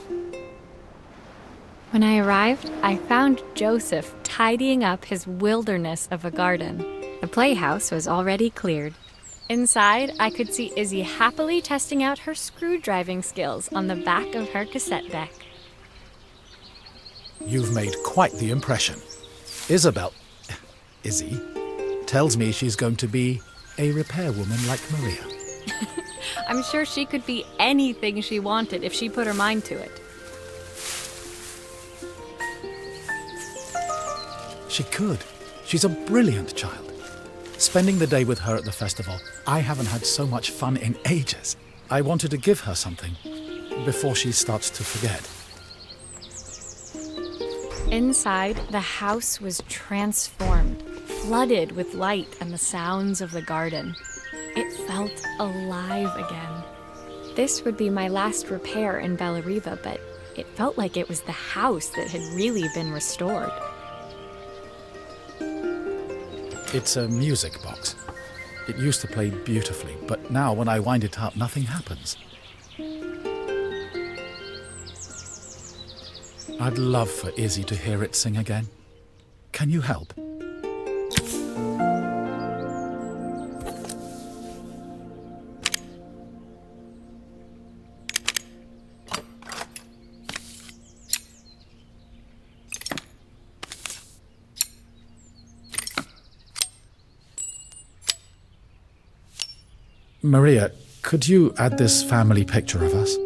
When I arrived, I found Joseph tidying up his wilderness of a garden. The playhouse was already cleared. Inside, I could see Izzy happily testing out her screw-driving skills on the back of her cassette deck. You've made quite the impression. Izzy, tells me she's going to be a repairwoman like Maria. I'm sure she could be anything she wanted if she put her mind to it. She could. She's a brilliant child. Spending the day with her at the festival, I haven't had so much fun in ages. I wanted to give her something before she starts to forget. Inside, the house was transformed, flooded with light and the sounds of the garden. It felt alive again. This would be my last repair in Bellariva, but it felt like it was the house that had really been restored. It's a music box. It used to play beautifully, but now when I wind it up, nothing happens. I'd love for Izzy to hear it sing again. Can you help? Maria, could you add this family picture of us?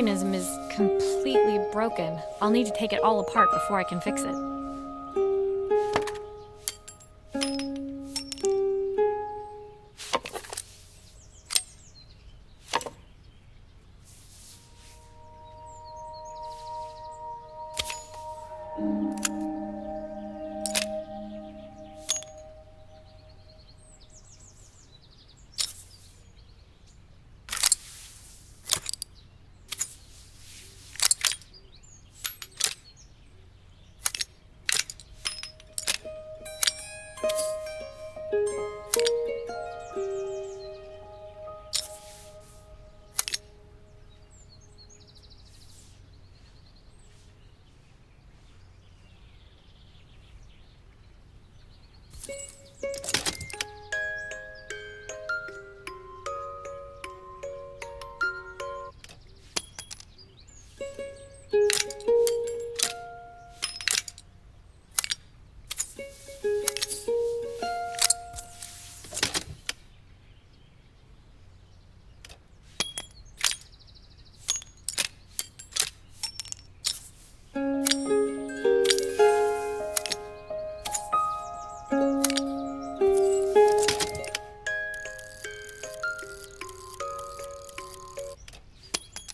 mechanism is completely broken. I'll need to take it all apart before I can fix it.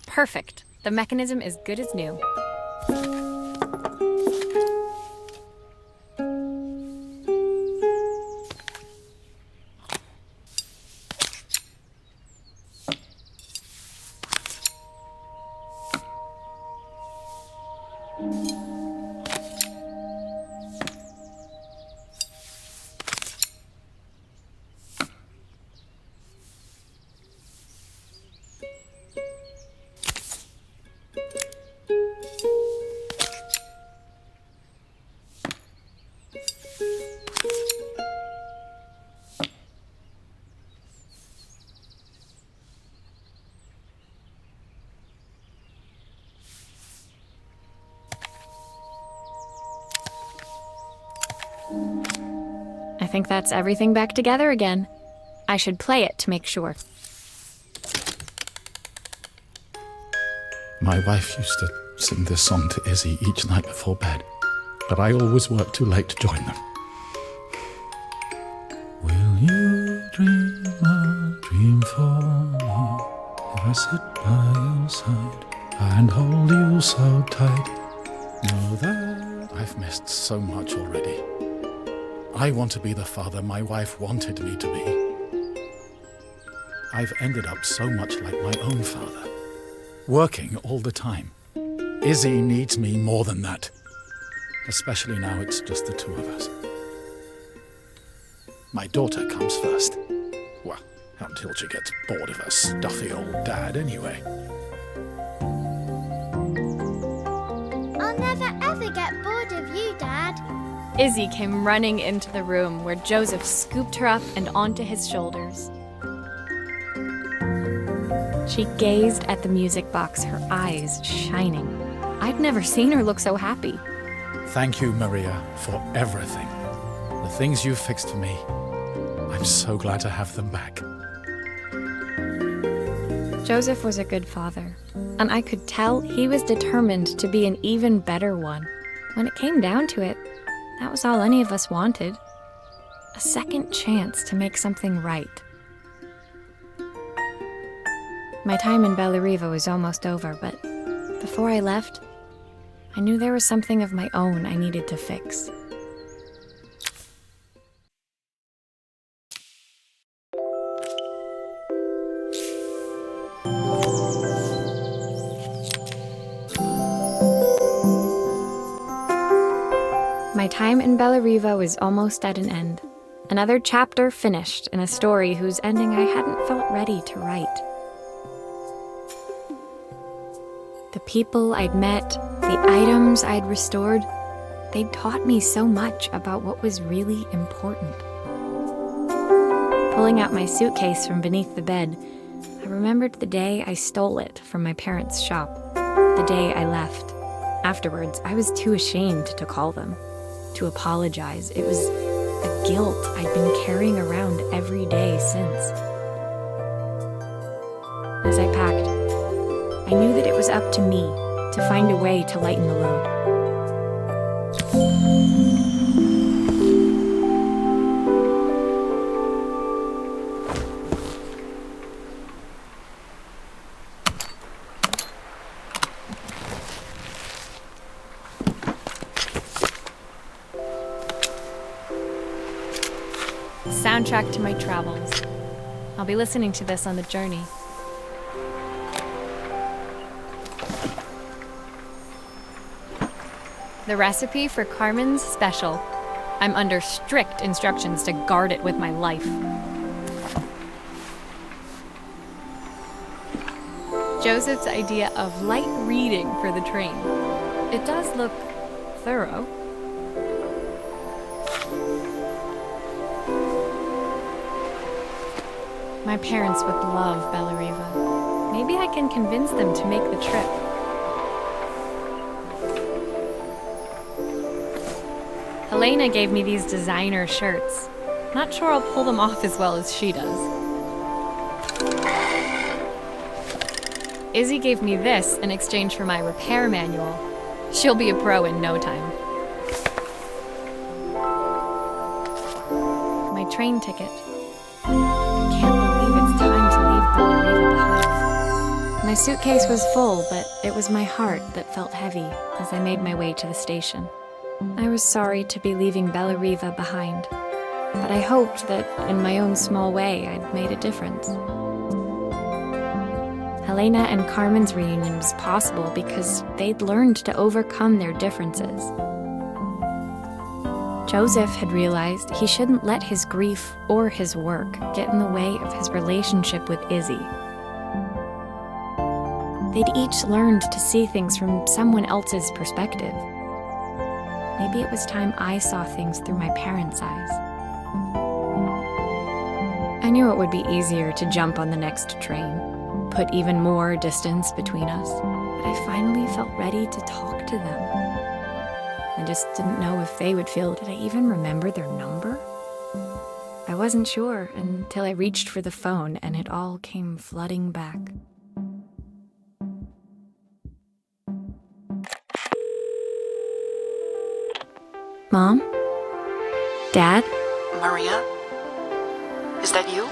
Perfect. The mechanism is good as new. I think that's everything back together again. I should play it to make sure. My wife used to sing this song to Izzy each night before bed, but I always worked too late to join them. Will you dream a dream for me if I sit by your side and hold you so tight? Know that I've missed so much already. I want to be the father my wife wanted me to be. I've ended up so much like my own father, working all the time. Izzy needs me more than that, especially now it's just the two of us. My daughter comes first. Well, until she gets bored of her stuffy old dad anyway. I'll never ever get bored of you, Dad. Izzy came running into the room where Joseph scooped her up and onto his shoulders. She gazed at the music box, her eyes shining. I'd never seen her look so happy. Thank you, Maria, for everything. The things you've fixed for me. I'm so glad to have them back. Joseph was a good father, and I could tell he was determined to be an even better one. When it came down to it, that was all any of us wanted. A second chance to make something right. My time in Bellariva was almost over, but before I left, I knew there was something of my own I needed to fix. My time in Bellariva was almost at an end. Another chapter finished in a story whose ending I hadn't felt ready to write. The people I'd met, the items I'd restored, they'd taught me so much about what was really important. Pulling out my suitcase from beneath the bed, I remembered the day I stole it from my parents' shop, the day I left. Afterwards, I was too ashamed to call them, to apologize. It was a guilt I'd been carrying around every day since. As I packed, I knew that it was was up to me to find a way to lighten the load. Soundtrack to my travels. I'll be listening to this on the journey. The recipe for Carmen's special. I'm under strict instructions to guard it with my life. Joseph's idea of light reading for the train. It does look thorough. My parents would love Bellariva. Maybe I can convince them to make the trip. Helena gave me these designer shirts. Not sure I'll pull them off as well as she does. Izzy gave me this in exchange for my repair manual. She'll be a pro in no time. My train ticket. I can't believe it's time to leave Bellariva behind. My suitcase was full, but it was my heart that felt heavy as I made my way to the station. I was sorry to be leaving Bellariva behind, but I hoped that in my own small way I'd made a difference. Helena and Carmen's reunion was possible because they'd learned to overcome their differences. Joseph had realized he shouldn't let his grief or his work get in the way of his relationship with Izzy. They'd each learned to see things from someone else's perspective. Maybe it was time I saw things through my parents' eyes. I knew it would be easier to jump on the next train, put even more distance between us, but I finally felt ready to talk to them. I just didn't know if they would feel. Did I even remember their number? I wasn't sure until I reached for the phone and it all came flooding back. Mom? Dad? Maria? Is that you?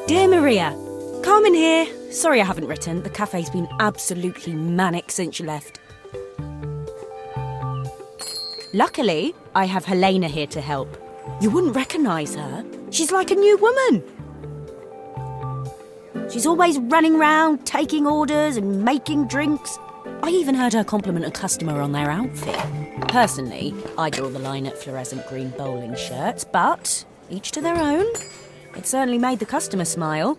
Dear Maria, Carmen here. Sorry I haven't written. The cafe's been absolutely manic since you left. Luckily, I have Helena here to help. You wouldn't recognise her. She's like a new woman. She's always running round, taking orders and making drinks. I even heard her compliment a customer on their outfit. Personally, I draw the line at fluorescent green bowling shirts, but each to their own. It certainly made the customer smile.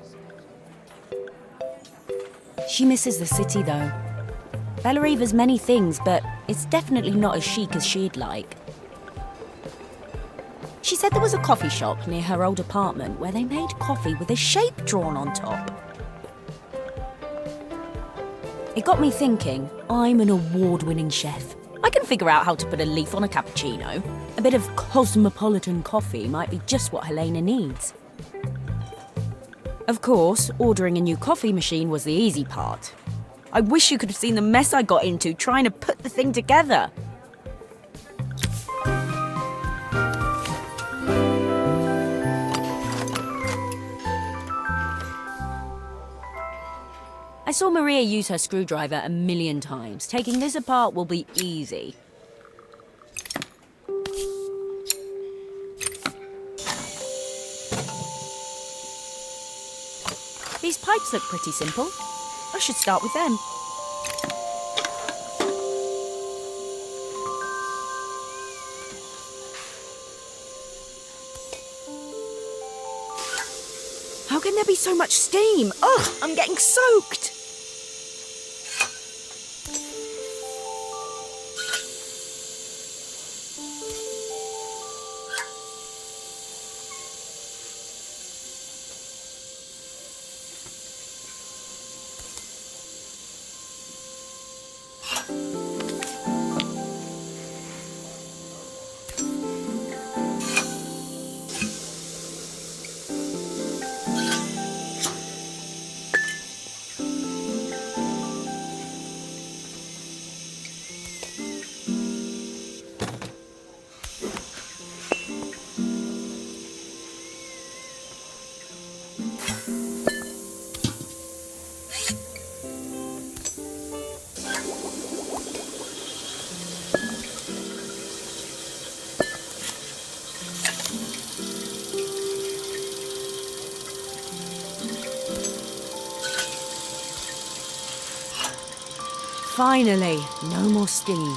She misses the city, though. Bellariva's many things, but it's definitely not as chic as she'd like. She said there was a coffee shop near her old apartment where they made coffee with a shape drawn on top. It got me thinking, I'm an award-winning chef. I can figure out how to put a leaf on a cappuccino. A bit of cosmopolitan coffee might be just what Helena needs. Of course, ordering a new coffee machine was the easy part. I wish you could have seen the mess I got into trying to put the thing together. I saw Maria use her screwdriver a million times. Taking this apart will be easy. These pipes look pretty simple. I should start with them. How can there be so much steam? Ugh, I'm getting soaked. Finally, no more steam.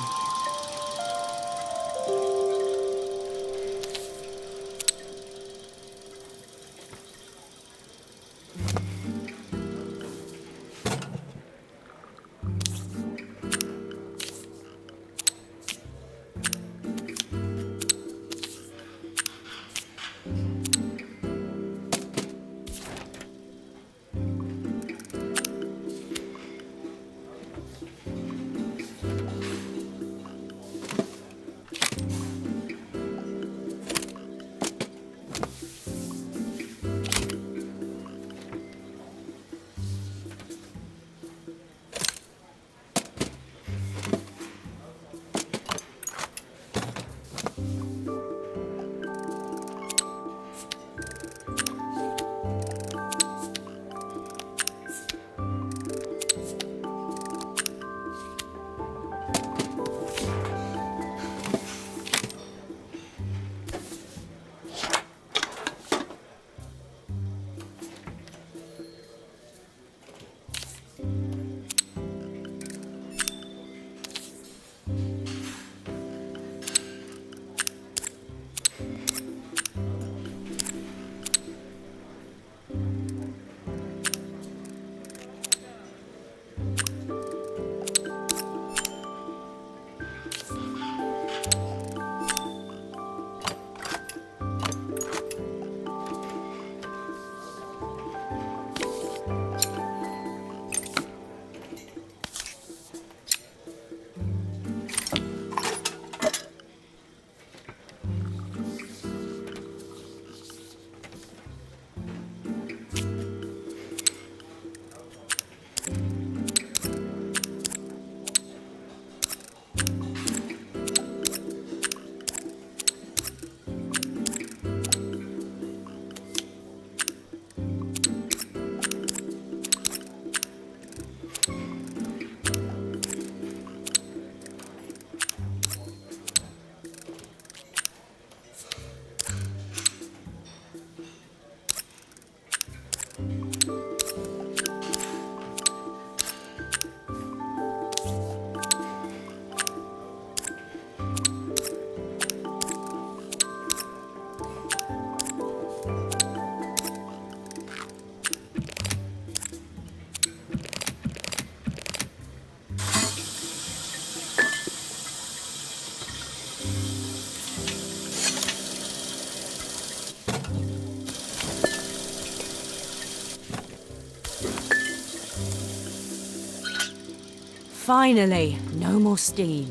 Finally, no more steam.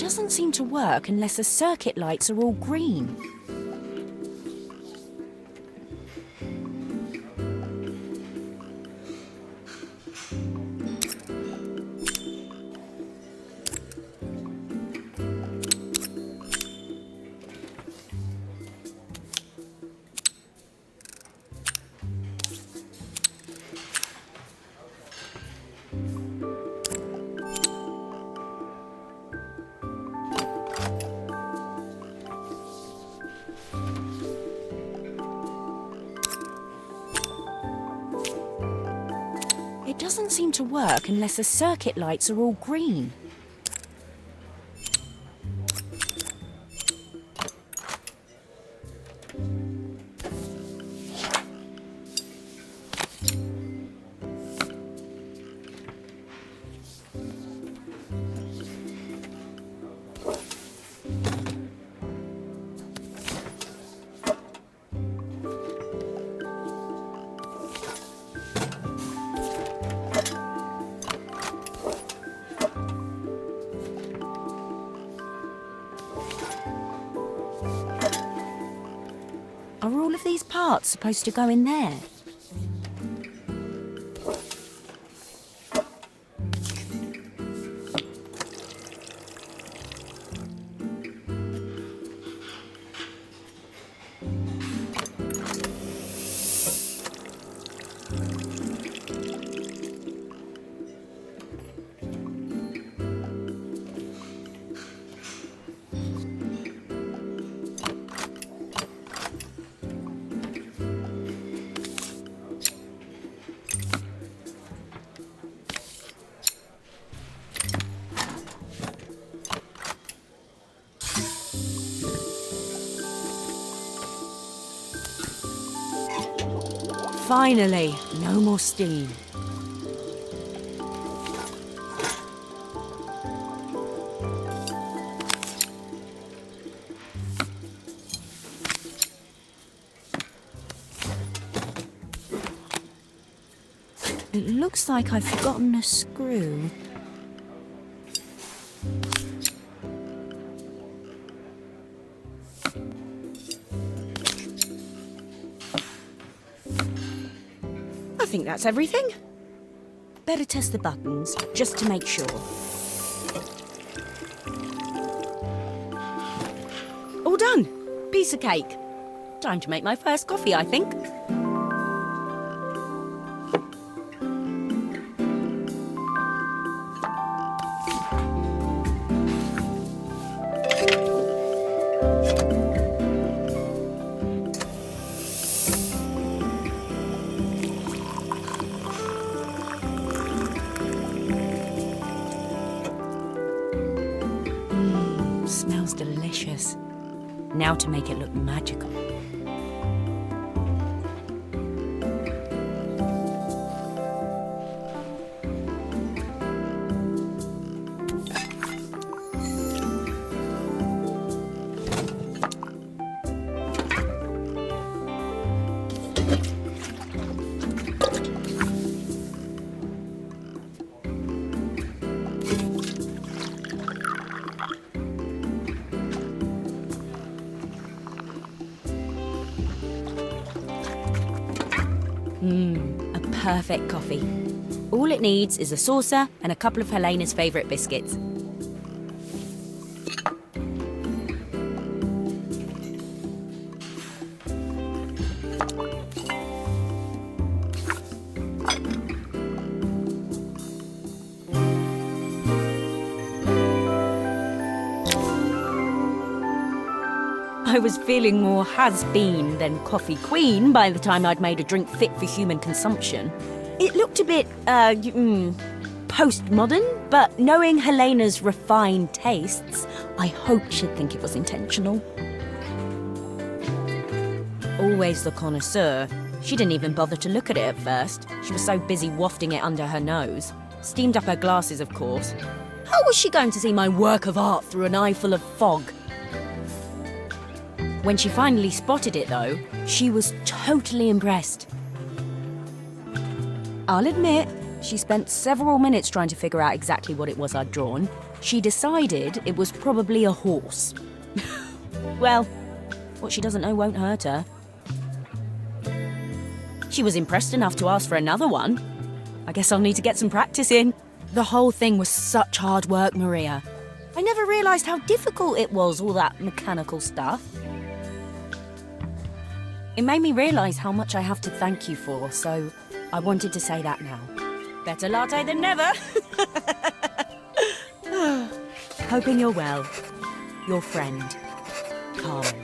doesn't seem to work unless the circuit lights are all green. It doesn't seem to work unless the circuit lights are all green. Are all of these parts supposed to go in there? Finally, no more steam. It looks like I've forgotten a screw. I think that's everything. Better test the buttons, just to make sure. All done. Piece of cake. Time to make my first coffee, I think. Smells delicious. Now to make it look magical. A perfect coffee. All it needs is a saucer and a couple of Helena's favourite biscuits. I was feeling more has-been than coffee queen by the time I'd made a drink fit for human consumption. It looked a bit, postmodern, but knowing Helena's refined tastes, I hoped she'd think it was intentional. Always the connoisseur, she didn't even bother to look at it at first. She was so busy wafting it under her nose. Steamed up her glasses, of course. How was she going to see my work of art through an eye full of fog? When she finally spotted it, though, she was totally impressed. I'll admit, she spent several minutes trying to figure out exactly what it was I'd drawn. She decided it was probably a horse. Well, what she doesn't know won't hurt her. She was impressed enough to ask for another one. I guess I'll need to get some practice in. The whole thing was such hard work, Maria. I never realised how difficult it was, all that mechanical stuff. It made me realise how much I have to thank you for, so I wanted to say that now. Better latte than never. Hoping you're well. Your friend, Carmen.